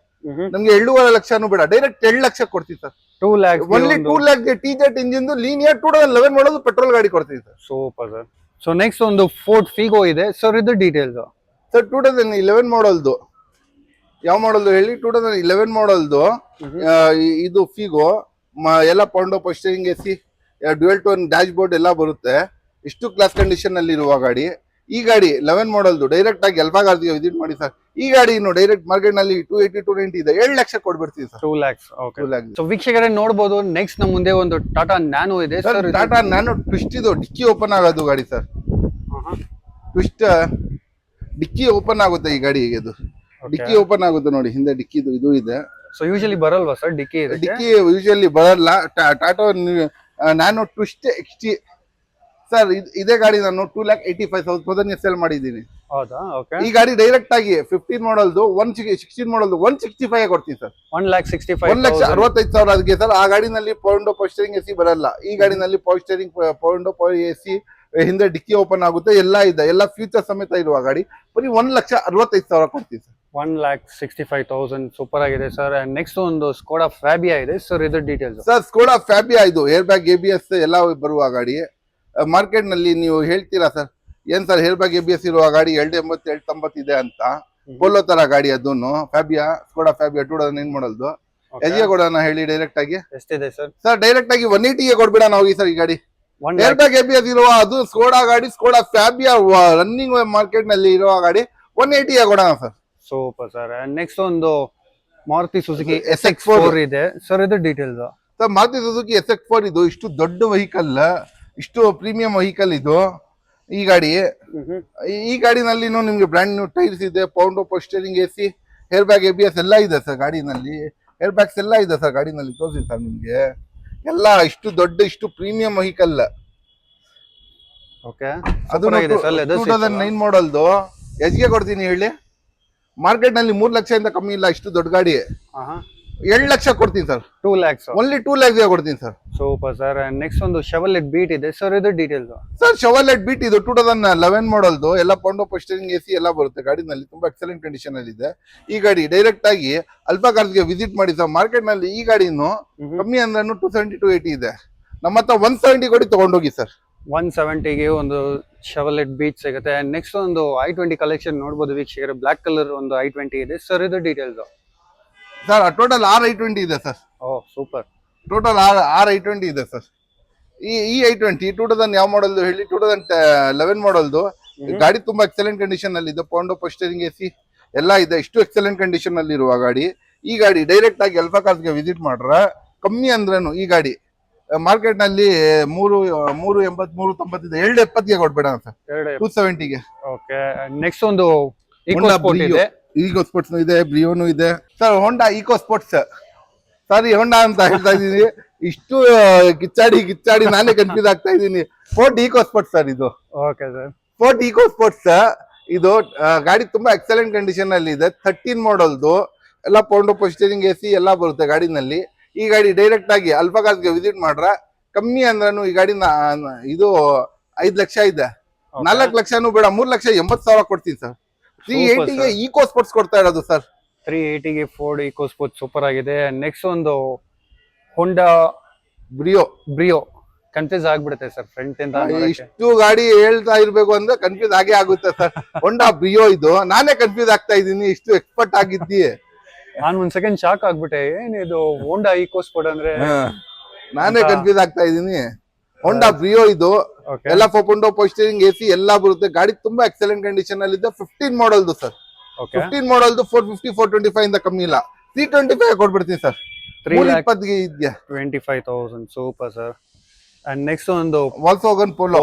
Speaker 1: ನಮ್ಗೆ 2.5 ಲಕ್ಷನೂ ಬೇಡ. ಡೈರೆಕ್ಟ್ 2 ಲಕ್ಷ ಕೊಡ್ತೀವಿ ಸರ್.
Speaker 2: 2 lakhs
Speaker 1: ಓನ್ಲಿ 2 lakhsಗೆ TZ ಇಂಜಿನ್ ಲೀನಿಯಾ 2011 ಮಾಡೋದು ಪೆಟ್ರೋಲ್ ಗಾಡಿ ಕೊಡ್ತೀವಿ sir.
Speaker 2: Super sir. So next ಒಂದು ಫೋರ್ಡ್ ಫಿಗೋ ಇದೆ ಸರ್, ಇದು ಡೀಟೇಲ್ಸ್.
Speaker 1: ಸರ್ 2011 ಮಾಡಲ್ದು. ಯಾವ ಮಾಡಲ್ದು ಹೇಳಿ? 2011 ಮಾಡಲ್ದು. ಇದು ಫಿಗೋ ಎಲ್ಲ ಪೌಂಡೋ ಪೋಸ್ಟರಿಂಗ್ AC, dual tone dashboard ಎಲ್ಲ ಬರುತ್ತೆ. ಇಷ್ಟು ಕ್ಲಾಸ್ ಕಂಡೀಷನ್ ಅಲ್ಲಿ ಇರುವ ಗಾಡಿ. ಈ ಗಾಡಿ 11 ಮಾಡಲ್ದು ಡೈರೆಕ್ಟ್ ಆಗಿ ಎಲ್ಫಾ ಗಾರ್ಗೆ ವಿಸಿಟ್ ಮಾಡಿ ಸರ್. ಈ ಗಾಡಿ ಇನ್ನು ಡೈರೆಕ್ಟ್ ಮಾರ್ಕೆಟ್ ನಲ್ಲಿ 280 290 ಇದೆ. 7 ಲಕ್ಷ ಕೊಡ್ಬಿಡ್ತೀವಿ sir.
Speaker 2: 2 lakhs. Okay.
Speaker 1: 2 lakhs.
Speaker 2: So ವೀಕ್ಷಕರೇ ನೋಡಬಹುದು, ನೆಕ್ಸ್ಟ್ ನಮ್ಮ ಮುಂದೆ ಒಂದು ಟಾಟಾ ನ್ಯಾನೋ ಇದೆ ಸರ್.
Speaker 1: ಟಾಟಾ ನ್ಯಾನೋ ಟ್ವಿಸ್ಟ್ ಇದು ಡಿಕ್ಕಿ ಓಪನ್ ಆಗೋದು ಗಾಡಿ ಸರ್. ಟ್ವಿಸ್ಟ್ ಡಿಕ್ಕಿ ಓಪನ್ ಆಗುತ್ತೆ ಈ ಗಾಡಿಗೆ. ಇದು ಡಿಕ್ಕಿ ಓಪನ್ ಆಗುತ್ತೆ ನೋಡಿ, ಹಿಂದೆ ಡಿಕ್ಕಿ ಇದು ಇದೆ.
Speaker 2: ಸೊ ಯೂಶಲಿ ಬರಲ್ವಾ ಸರ್ ಡಿಕ್ಕಿ?
Speaker 1: ಡಿಕ್ಕಿ ಯೂಶಲಿ ಬರಲ್ಲ. Tata Nano twist XT sir. ಇದೇ ಗಾಡಿ ನಾನು 2,85,000 ಸೇಲ್ ಮಾಡಿದ್ದೀನಿ.
Speaker 2: ಹೌದಾ? ಓಕೆ.
Speaker 1: ಈ ಗಾಡಿ ಡೈರೆಕ್ಟ್ ಆಗಿ 15 ಮಾಡಲ್ದು 16 ಮಾಡಲ್ದು 165 ಕೊಡ್ತೀನಿ ಸರ್. 1,65,000 ಅದಕ್ಕೆ ಸರ್. ಆ ಗಾಡಿನಲ್ಲಿ ಪೌಂಡೋ ಪೋಸ್ಟರಿಂಗ್ ಎಸಿ ಬರಲ್ಲ. ಈ ಗಾಡಿನಲ್ಲಿ ಪೌಂಡೋ ಎಸಿ, ಹಿಂದೆ ಡಿಕ್ಕಿ ಓಪನ್ ಆಗುತ್ತೆ, ಎಲ್ಲ ಇದೆ, ಎಲ್ಲ ಫ್ಯೂಚರ್ ಸಮೇತ ಇರುವ ಗಾಡಿ. ಬರೀ 1,65,000 ಕೊಡ್ತೀವಿ ಸರ್.
Speaker 2: 1,65,000 ಸೂಪರ್ ಆಗಿದೆ ಸರ್. ನೆಕ್ಸ್ಟ್ ಒಂದು ಸ್ಕೋಡಾ ಫ್ಯಾಬಿಯಾ ಇದೆ ಸರ್, ಇದ್ರ ಡೀಟೇಲ್ಸ್.
Speaker 1: ಸರ್ ಸ್ಕೋಡಾ ಫ್ಯಾಬಿಯಾ ಇದು ಏರ್ ಬ್ಯಾಗ್ ABS ಎಲ್ಲ ಬರುವ ಗಾಡಿ. ಮಾರ್ಕೆಟ್ ನಲ್ಲಿ ನೀವು ಹೇಳ್ತೀರಾ ಸರ್, ಏನ್ ಸರ್ ಏರ್ ಬ್ಯಾಗ್ ABS ಇರುವ ಗಾಡಿ 280 290 ಇದೆ ಅಂತ. ಪೋಲೋ ತರ ಗಾಡಿ ಅದನ್ನು ಫ್ಯಾಬಿಯಾ, ಸ್ಕೋಡಾ ಫ್ಯಾಬಿಯಾ 2009 ಮಾಡಲ್ದು. ಎಲ್ಲಿಗೆ ಕೊಡೋಣ ಹೇಳಿ ಡೈರೆಕ್ಟ್ ಆಗಿ?
Speaker 2: ಎಷ್ಟಿದೆ ಸರ್?
Speaker 1: ಸರ್ ಡೈರೆಕ್ಟ್ ಆಗಿ 180ಗೆ ಕೊಡ್ಬಿಡೋಣ ಹೋಗಿ ಸರ್. ಈ ಗಾಡಿ ಏರ್ ಬ್ಯಾಗ್ ABS ಇರುವ ಅದು ಸ್ಕೋಡಾ ಗಾಡಿ, ಸ್ಕೋಡಾ ಫ್ಯಾಬಿಯಾ ರನ್ನಿಂಗ್ ಮಾರ್ಕೆಟ್ ನಲ್ಲಿ ಇರುವ ಗಾಡಿ 180ಗೆ ಕೊಡೋಣ ಸರ್.
Speaker 2: Super sir. ನೆಕ್ಸ್ಟ್ ಒಂದು ಮಾರುತಿ ಸುಜುಕಿ SX4 ಇದೆ ಸರ್, ಇದು details.
Speaker 1: Sir Maruti Suzuki SX4 ಇದು ಇಷ್ಟು ದೊಡ್ಡ ವೆಹಿಕಲ್, ಇಷ್ಟು ಪ್ರೀಮಿಯಂ ವೆಹಿಕಲ್ ಇದು. ಈ ಗಾಡಿ ಈ ಗಾಡಿನಲ್ಲಿ ನಿಮ್ಗೆ ಬ್ರ್ಯಾಂಡ್ ನ್ಯೂ ಟೈರ್ಸ್ ಇದೆ, ಪೌಂಡೋ ಪೋಸ್ಟರಿಂಗ್ ಎಸಿ, ಏರ್ ಬ್ಯಾಗ್ ABS ಎಲ್ಲ ಇದೆ ಸರ್ ಗಾಡಿನಲ್ಲಿ. ಏರ್ ಬ್ಯಾಗ್ಸ್ ಎಲ್ಲ ಇದೆ ಸರ್ ಗಾಡಿನಲ್ಲಿ. ತೋರಿಸಿ ಸರ್ ನಿಮ್ಗೆ ಎಲ್ಲ ಇಷ್ಟು ದೊಡ್ಡ ಇಷ್ಟು ಪ್ರೀಮಿಯಂ ವೆಹಿಕಲ್.
Speaker 2: ಓಕೆ.
Speaker 1: ಅದು 2009 ಮಾಡಲ್ದು. ಎಷ್ಟಿಗೆ ಕೊಡ್ತೀನಿ ಹೇಳಿ? ಮಾರ್ಕೆಟ್ ನಲ್ಲಿ 3 ಲಕ್ಷದಿಂದ ಕಮ್ಮಿ ಇಲ್ಲ. ಇಷ್ಟು ದೊಡ್ಡ ಗಾಡಿ 7 ಲಕ್ಷ ಕೊಡ್ತೀನಿ ಸರ್.
Speaker 2: 2 lakhs.
Speaker 1: ಓನ್ಲಿ 2 lakhs ಕೊಡ್ತೀನಿ ಸರ್.
Speaker 2: Super sir. ನೆಕ್ಸ್ಟ್ ಒಂದು ಶೆವರ್ಲೆಟ್ ಬೀಟ್ ಇದೆ ಸರ್, ಇದು ಡೀಟೇಲ್ಸ್.
Speaker 1: ಸರ್ ಶೆವರ್ಲೆಟ್ ಬೀಟ್ ಇದು 2011 ಮಾಡಲ್ದು, ಎಲ್ಲ ಪೌಂಡೋ ಪೋಸ್ಟರಿಂಗ್ ಎಸಿ ಎಲ್ಲ ಬರುತ್ತೆ ಗಾಡಿನಲ್ಲಿ. ತುಂಬಾ ಎಕ್ಸಲೆಂಟ್ ಕಂಡೀಷನ್ ಅಲ್ಲಿ ಇದೆ. ಈ ಗಾಡಿ ಡೈರೆಕ್ಟ್ ಆಗಿ ಅಲ್ಫಾ ಕಾರ್ಸ್ಗೆ ವಿಸಿಟ್ ಮಾಡಿ ಸರ್. ಮಾರ್ಕೆಟ್ ನಲ್ಲಿ ಈ ಗಾಡಿನು ಕಮ್ಮಿ ಅಂದ್ರೆ 270 280 ಇದೆ. ನಮ್ಮ ಹತ್ರ 170 ಕೊಡಿ ತಗೊಂಡೋಗಿ ಸರ್.
Speaker 2: 170ಗೆ ಒಂದು ಶೆವರ್ಲೆಟ್ ಬೀಟ್ ಸಿಗುತ್ತೆ. ನೆಕ್ಸ್ಟ್ ಒಂದು i20 ಕಲೆಕ್ಷನ್ ನೋಡಬಹುದು ವೀಕ್ಷಕರೇ. ಬ್ಲಾಕ್ ಕಲರ್ ಒಂದು i20 ಇದೆ ಸರ್, ಇದು ಡೀಟೇಲ್ಸ್.
Speaker 1: ಸರ್ ಟೋಟಲ್ 6 i20 ಇದೆ ಸರ್.
Speaker 2: ಓ ಸೂಪರ್.
Speaker 1: ಟೋಟಲ್ 6 i20 ಇದೆ ಸರ್. ಈ i20 2000 ಯಾವ ಮಾಡಲ್ದು ಹೇಳಿ? 2011 ಮಾಡಲ್ದು. ಗಾಡಿ ತುಂಬಾ ಎಕ್ಸಲೆಂಟ್ ಕಂಡೀಷನ್ ಅಲ್ಲಿ ಇದೆ. ಪೌಂಡೋ ಪೋಸ್ಟರಿಂಗ್ ಎಸಿ ಎಲ್ಲ ಇದೆ. ಇಷ್ಟು ಎಕ್ಸಲೆಂಟ್ ಕಂಡೀಷನ್ ಅಲ್ಲಿ ಇರುವ ಗಾಡಿ. ಈ ಗಾಡಿ ಡೈರೆಕ್ಟ್ ಆಗಿ ಅಲ್ಫಾ ಕಾರ್ಸ್ಗೆ ವಿಸಿಟ್ ಮಾಡ್ರ ಕಮ್ಮಿ ಅಂದ್ರೇನು ಈ ಗಾಡಿ ಮಾರ್ಕೆಟ್ ನಲ್ಲಿ 380 390 ಇದೆ. 270ಗೆ ಕೊಡ್ಬೇಡ ಸರ್. 270ಗೆ.
Speaker 2: ಓಕೆ. ನೆಕ್ಸ್ಟ್ ಒಂದು ಈಕೋ ಸ್ಪೋರ್ಟ್ ಇದೆ.
Speaker 1: ಈಕೋ ಸ್ಪೋರ್ಟ್ಸ್ ಇದೆ, ಬ್ರಿಯೋನು ಇದೆ sir. Honda Eco Sports, sorry Honda ಅಂತ ಹೇಳ್ತಾ ಇದೀನಿ. ಇಷ್ಟು ಕಿಚ್ಚಾಡಿ ನಾನೇ ಕನ್ಫ್ಯೂಸ್ ಆಗ್ತಾ ಇದ್ದೀನಿ. ಫೋರ್ಡ್ ಈಕೋ ಸ್ಪೋರ್ಟ್ಸ್ ಸರ್ ಇದು.
Speaker 2: Okay sir.
Speaker 1: Ford eco Sports ಇದು ಗಾಡಿ ತುಂಬಾ ಎಕ್ಸಲೆಂಟ್ ಕಂಡೀಷನ್ ಅಲ್ಲಿ ಇದೆ. 13 ಮಾಡಲ್ದು, ಎಲ್ಲ ಪೌಂಡೋ ಪೋಸ್ಟರಿಂಗ್ ಎಸಿ ಎಲ್ಲ ಬರುತ್ತೆ ಗಾಡಿನಲ್ಲಿ. ಈ ಗಾಡಿ ಡೈರೆಕ್ಟ್ ಆಗಿ ಅಲ್ಫಾ ಕಾರ್ಸ್ಗೆ ವಿಸಿಟ್ ಮಾಡ್ರ ಕಮ್ಮಿ ಅಂದ್ರೂ ಈ ಗಾಡಿ ಇದು 5 ಲಕ್ಷ ಇದೆ. 4 ಲಕ್ಷನೂ ಬೇಡ, 3,80,000 ಕೊಡ್ತೀನಿ ಸರ್. 380ಗೆ ಈಕೋ ಸ್ಪೋರ್ಟ್ಸ್ ಕೊಡ್ತಾ ಇರೋದು ಸರ್.
Speaker 2: 380ಗೆ ಫೋರ್ಡ್ ಈಕೋ ಸ್ಪೋರ್ಟ್ಸ್ ಸೂಪರ್ ಆಗಿದೆ. ನೆಕ್ಸ್ಟ್ ಒಂದು ಹೋಂಡಾ ಬ್ರಿಯೋ ಕನ್ಫ್ಯೂಸ್ ಆಗ್ಬಿಡುತ್ತೆ ಸರ್ ಫ್ರಂಟ್ ಇಂದ.
Speaker 1: ಇಷ್ಟು ಗಾಡಿ ಹೇಳ್ತಾ ಇರ್ಬೇಕು ಅಂದ್ರೆ ಕನ್ಫ್ಯೂಸ್ ಆಗೇ ಆಗುತ್ತೆ ಸರ್. ಹೋಂಡಾ ಬ್ರಿಯೋ ಇದು ನಾನೇ ಕನ್ಫ್ಯೂಸ್ ಆಗ್ತಾ ಇದ್ದೀನಿ. ಇಷ್ಟು ಎಕ್ಸ್ಪರ್ಟ್ ಆಗಿದ್ದಿ.
Speaker 2: ನಾನು ಒಂದ್ ಸೆಕೆಂಡ್ ಶಾಕ್ ಆಗ್ಬಿಟ್ಟೆ, ಏನಿದು ಹೋಂಡಾ ಈಕೋ ಸ್ಪೋರ್ಟ್ ಅಂದ್ರೆ?
Speaker 1: ನಾನೇ ಕನ್ಫ್ಯೂಸ್ ಆಗ್ತಾ ಇದ್ದೀನಿ. ಹೋಂಡಾ ಬ್ರಿಯೋ ಇದು ಎಲ್ಲ ಪೌಂಡೋ ಪೋಸ್ಟರಿಂಗ್ ಎಸಿ ಎಲ್ಲ ಬರುತ್ತೆ. ಗಾಡಿ ತುಂಬಾ ಎಕ್ಸಲೆಂಟ್ ಕಂಡೀಷನ್ ಅಲ್ಲಿ ಇದೆ. 15 ಮಾಡಲ್ದು ಸರ್. 15 ಮಾಡಲ್ದು 450 425 ಇಂದ ಕಮ್ಮಿ ಇಲ್ಲ. 325 ಕೊಡ್ಬಿಡ್ತೀನಿ ಸರ್. 320ಗೆ ಇದೆಯಾ? 25,000.
Speaker 2: Super sir. ಅಂಡ್ ನೆಕ್ಸ್ಟ್ ಒಂದು
Speaker 1: ವಾಲ್ಕ್ಸ್ವ್ಯಾಗನ್ ಪೋಲೋ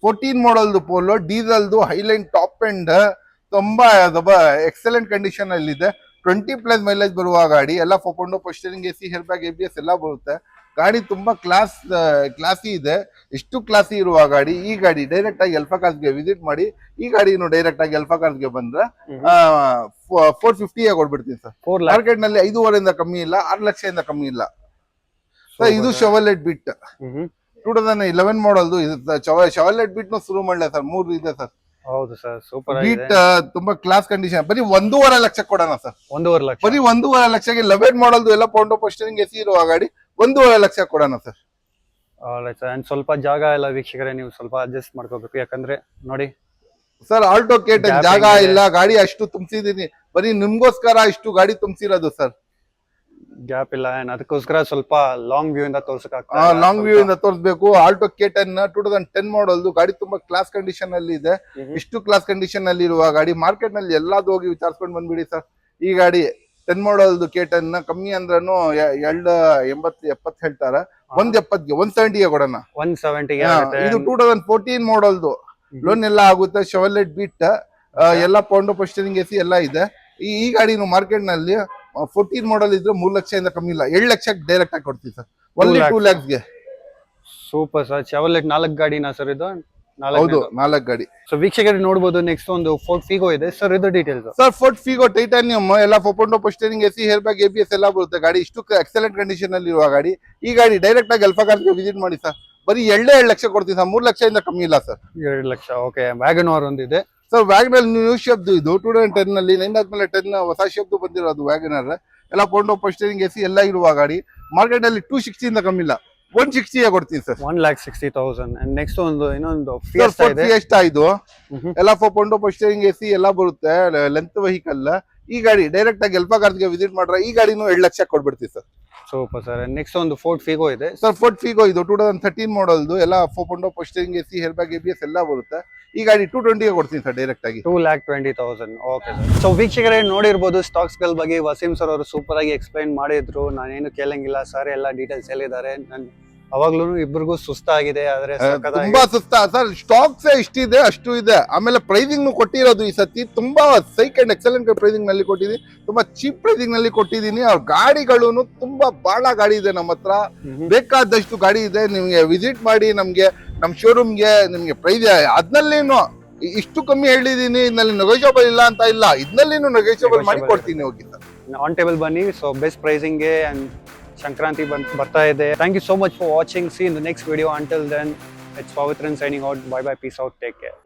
Speaker 1: 14 ಮಾಡಲ್ದು ಪೋಲೋ, ಡೀಸೆಲ್ದು ಹೈಲೈನ್ ಟಾಪ್ ಎಂಡ್, ತುಂಬಾ ಎಕ್ಸಲೆಂಟ್ ಕಂಡೀಷನ್ ಅಲ್ಲಿ ಇದೆ. 20+ ಮೈಲೇಜ್ ಬರುವ ಗಾಡಿ. ಎಲ್ಲ ಪೌಂಡೋ ಪೋಸ್ಟರಿಂಗ್ ಎಸಿ, ಏರ್ ಬ್ಯಾಗ್ ABS ಎಲ್ಲ ಬರುತ್ತೆ. ಗಾಡಿ ತುಂಬಾ ಕ್ಲಾಸಿ ಇದೆ. ಇಷ್ಟು ಕ್ಲಾಸಿ ಇರುವ ಗಾಡಿ. ಈ ಗಾಡಿ ಡೈರೆಕ್ಟ್ ಆಗಿ ಅಲ್ಫಾ ಕಾರ್ಸ್ಗೆ ವಿಸಿಟ್ ಮಾಡಿ. ಈ ಗಾಡಿನು ಡೈರೆಕ್ಟ್ ಆಗಿ ಅಲ್ಫಾ ಕಾರ್ಸ್ಗೆ ಬಂದ್ರೆ 450ಗೆ ಕೊಡ್ಬಿಡ್ತೀನಿ ಸರ್. ಮಾರ್ಕೆಟ್ ನಲ್ಲಿ 5.5 ಕಮ್ಮಿ ಇಲ್ಲ, 6 ಲಕ್ಷದಿಂದ ಕಮ್ಮಿ ಇಲ್ಲ ಸರ್. ಇದು ಶೆವರ್ಲೆಟ್ ಬಿಟ್ 2011 ಮಾಡಲ್ದು. ಶೆವರ್ಲೆಟ್ ಬಿಟ್ ಶುರು ಮಾಡಲ ಸರ್. 3 ಇದೆ ಸರ್.
Speaker 2: ಹೌದು ಸರ್, ಸೂಪರ್
Speaker 1: ಬೀಟ್ ತುಂಬಾ ಕ್ಲಾಸ್ ಕಂಡೀಷನ್. ಬರೀ 1.5 ಲಕ್ಷ ಕೊಡೋಣ ಸರ್.
Speaker 2: 1.5 ಲಕ್ಷ.
Speaker 1: ಬರೀ 1.5 ಲಕ್ಷಕ್ಕೆ 11 ಮಾಡಲ್ದು ಎಲ್ಲ ಪೌಂಡೋ ಪೋಸ್ಟರಿಂಗ್ ಎಸಿ ಇರುವ ಗಾಡಿ 1.5 ಲಕ್ಷ ಕೊಡೋಣ ಸರ್.
Speaker 2: ಅಂಡ್ ಸ್ವಲ್ಪ ಜಾಗ ಎಲ್ಲ ವೀಕ್ಷಕರೇ ನೀವು ಸ್ವಲ್ಪ ಅಡ್ಜಸ್ಟ್ ಮಾಡ್ಕೋಬೇಕು, ಯಾಕಂದ್ರೆ ನೋಡಿ
Speaker 1: ಸರ್ ಆಲ್ಟೋ ಕೇಟನ್
Speaker 2: Gap
Speaker 1: ಜಾಗ
Speaker 2: ಹೆಂಗಿದೆ?
Speaker 1: ಇಲ್ಲ, ಗಾಡಿ ಅಷ್ಟು ತುಂಬಿಸಿದೀನಿ, ಬರೀ ನಿಮ್ಗೋಸ್ಕರ ಇಷ್ಟು ಗಾಡಿ ತುಂಬಿಸಿರೋದು ಸರ್.
Speaker 2: ಗ್ಯಾಪ್ ಇಲ್ಲ, and ಅದಕ್ಕೋಸ್ಕರ ಸ್ವಲ್ಪ ಲಾಂಗ್ ವ್ಯೂ ಇಂದ ತೋರ್ಸಕ್
Speaker 1: ಲಾಂಗ್ ವ್ಯೂ ಇಂದ ತೋರಿಸ್ಬೇಕು. ಆಲ್ಟೋ ಕೇಟನ್ 2010 ಮಾಡಲ್ ಗಾಡಿ ತುಂಬಾ ಕ್ಲಾಸ್ ಕಂಡೀಷನ್ ಅಲ್ಲಿ ಇದೆ. ಇಷ್ಟು ಕ್ಲಾಸ್ ಕಂಡೀಷನ್ ಅಲ್ಲಿ ಇರುವ ಗಾಡಿ ಮಾರ್ಕೆಟ್ ನಲ್ಲಿ ಎಲ್ಲಾದ್ರು ಹೋಗಿ ವಿಚಾರಿಸ್ಕೊಂಡು ಬಂದ್ಬಿಡಿ ಸರ್. ಈ ಗಾಡಿ 10 ಮಾಡಲ್ ಕೇಟನ್ ಕಮ್ಮಿ ಅಂದ್ರೂ 280 ಹೇಳ್ತಾರೆ, 170 170ಗೆ ಕೊಡೋಣ.
Speaker 2: 170
Speaker 1: ಇದು 2014 ಮಾಡಲ್ದು, ಲೋನ್ ಎಲ್ಲ ಆಗುತ್ತೆ. ಶೆವರ್ಲೆಟ್ ಬೀಟ್ ಎಲ್ಲ ಪೌಂಡೋ ಪೋಸ್ಟರಿಂಗ್ ಎಸಿ ಎಲ್ಲ ಇದೆ. ಈ ಗಾಡಿನು ಮಾರ್ಕೆಟ್ ನಲ್ಲಿ 14 ಮಾಡಲ್ ಇದ್ರೆ 3 ಲಕ್ಷದಿಂದ ಕಮ್ಮಿ ಇಲ್ಲ, 7 ಲಕ್ಷಕ್ಕೆ ಡೈರೆಕ್ಟ್ ಆಗಿ ಕೊಡ್ತೀವಿ ಸರ್, ಓನ್ಲಿ 2 lakhsಗೆ.
Speaker 2: Super sir. ಚೆವರ್ಲೆಟ್ 4 ಗಾಡಿನಾ ಸರ್ ಇದು?
Speaker 1: ಹೌದು, 4 ಗಾಡಿ.
Speaker 2: ಸೊ ವೀಕ್ಷಕರು ನೋಡಬಹುದು. ನೆಕ್ಸ್ಟ್ ಒಂದು ಫೋರ್ಟ್ ಫಿಗೋ ಇದೆ ಸರ್, ಇದು details.
Speaker 1: Sir Ford Figo Titanium ಎಲ್ಲ ಪೌಂಡೋ ಪೋಸ್ಟರಿಂಗ್ ಎಸಿ, ಹೇರ್ ಬ್ಯಾಗ್, ABS ಎಲ್ಲ ಬರುತ್ತೆ. ಗಾಡಿ ಇಷ್ಟು ಎಕ್ಸಲೆಂಟ್ ಕಂಡೀಷನ್ ಅಲ್ಲಿ ಇರುವ ಗಾಡಿ. ಈ ಗಾಡಿ ಡೈರೆಕ್ಟ್ ಆಗಿ ಅಲ್ಫಾ ಕಾರ್ಗೆ ವಿಸಿಟ್ ಮಾಡಿ ಸರ್, ಬರೀ 2 ಲಕ್ಷ ಕೊಡ್ತೀವಿ ಸರ್, 3 ಲಕ್ಷದಿಂದ ಕಮ್ಮಿ ಇಲ್ಲ sir.
Speaker 2: 2 lakh. Okay, Wagon R ಒಂದಿದೆ
Speaker 1: ಸರ್. ವ್ಯಾಗನರ್ ನ್ಯೂ ಶೇಪ್ ಇದು 2010 ನಲ್ಲಿ 9 ಹೊಸ ಶೇಪ್ ಬಂದಿರೋದು ವ್ಯಾಗನರ್. ಎಲ್ಲ ಪೌಂಡೋ ಪೋಸ್ಟರಿಂಗ್ ಎಸಿ ಎಲ್ಲ ಇರುವ ಗಾಡಿ. ಮಾರ್ಕೆಟ್ ಅಲ್ಲಿ 260 ಇಂದ ಕಮ್ಮಿ ಇಲ್ಲ, 160 ಕೊಡ್ತೀವಿ ಸರ್.
Speaker 2: 1,60,000. ಅಂಡ್ ನೆಕ್ಸ್ಟ್ ಒಂದು ಇನ್ನೊಂದು ಫಿಯೆಸ್ಟಾ ಇದೆ.
Speaker 1: ಫಿಯೆಸ್ಟಾ ಇದು ಎಲ್ಲ ಪೌಂಡೋ ಪೋಸ್ಟರಿಂಗ್ ಎಸಿ ಎಲ್ಲ ಬರುತ್ತೆ, ಲೆಂತ್ ವೆಹಿಕಲ್. ಈ ಗಾಡಿ ಡೈರೆಕ್ಟ್ ಆಗಿ ಎಲ್ಫಾ ಕಾರ್ಗೆ ವಿಸಿಟ್ ಮಾಡ್ರೆ ಈ ಗಾಡಿನೂ 2 ಲಕ್ಷ ಕೊಡ್ಬಿಡ್ತೀವಿ ಸರ್.
Speaker 2: Super sir. ನೆಕ್ಸ್ಟ್ ಒಂದು ಫೋರ್ಟ್ ಫಿಗೋ ಇದೆ
Speaker 1: ಸರ್. ಫೋರ್ಟ್ ಫಿಗೋ ಇದು 2013 ಮಾಡಲ್ದು, ಎಲ್ಲ ಪೌಂಡೋ ಪೋಸ್ಟರಿಂಗ್ ಎಸಿ, ಹೇರ್ ಬ್ಯಾಗ್, ABS ಎಲ್ಲ ಬರುತ್ತೆ. ಈ ಗಾಡಿ 220ಗೆ ಕೊಡ್ತೀನಿ ಸರ್ ಡೈರೆಕ್ಟ್ ಆಗಿ.
Speaker 2: 2,20,000. Okay sir. ಸೊ ವೀಕ್ಷಕರೇ ನೋಡಿರ್ಬೋದು ಸ್ಟಾಕ್ಸ್ ಗಳ ಬಗ್ಗೆ ವಸೀಂ ಸರ್ ಅವರು ಸೂಪರ್ ಆಗಿ ಎಕ್ಸ್ಪ್ಲೈನ್ ಮಾಡಿದ್ರು. ನಾನೇನು ಕೇಳಂಗಿಲ್ಲ, ಸರ್ ಎಲ್ಲ ಡೀಟೇಲ್ಸ್ ಹೇಳಿದ್ದಾರೆ. ನನ್ ಅವಾಗ್ಲೂ ಇಬ್ಬರಿಗೂ ಸುಸ್ತಾಗಿದೆ, ಆದ್ರೆ
Speaker 1: ತುಂಬಾ ಸುಸ್ತ ಸರ್. ಸ್ಟಾಕ್ಸ್ ಇಷ್ಟಿದೆ ಅಷ್ಟು ಇದೆ. ಆಮೇಲೆ ಪ್ರೈಸಿಂಗ್ ಕೊಟ್ಟಿರೋದು ಈ ಸತಿ ತುಂಬಾ ಸೈಕ್ ಅಂಡ್ ಎಕ್ಸಲೆಂಟ್ ಪ್ರೈಸಿಂಗ್ ನಲ್ಲಿ ಕೊಟ್ಟಿದ್ದೀನಿ, ತುಂಬಾ ಚೀಪ್ ಪ್ರೈಸಿಂಗ್ ನಲ್ಲಿ ಕೊಟ್ಟಿದ್ದೀನಿ. ಅವ್ರ ಗಾಡಿಗಳು ತುಂಬಾ ಬಹಳ ಗಾಡಿ ಇದೆ ನಮ್ಮ ಹತ್ರ, ಬೇಕಾದಷ್ಟು ಗಾಡಿ ಇದೆ. ನಿಮ್ಗೆ ವಿಸಿಟ್ ಮಾಡಿ, ನಮ್ ಶೋರೂಮ್ಗೆ ನಿಮ್ಗೆ ಪ್ರೈಸ್ ಅದ್ನಲ್ಲೇನು ಇಷ್ಟು ಕಮ್ಮಿ ಹೇಳಿದೀನಿ, ಇದ್ನಲ್ಲಿ ನೆಗೋಷಿಯಬಲ್ ಇಲ್ಲ ಅಂತ ಇಲ್ಲ, ಇದ್ನಲ್ಲೇನು ನೆಗೋಷಿಯಬಲ್ ಮಾಡಿ ಕೊಡ್ತೀನಿ ಹೋಗಿ ಸರ್.
Speaker 2: ಆನ್ ಟೇಬಲ್ ಬನ್ನಿ. ಸೊ ಬೆಸ್ಟ್ ಪ್ರೈಸಿಂಗ್ ಗೆ ಅಂಡ್ ಸಂಕ್ರಾಂತಿ ಬರ್ತಾ ಇದೆ. Thank you so much for watching. See in the next video. Until then, it's Pavithran signing out. Bye bye, peace out, take care.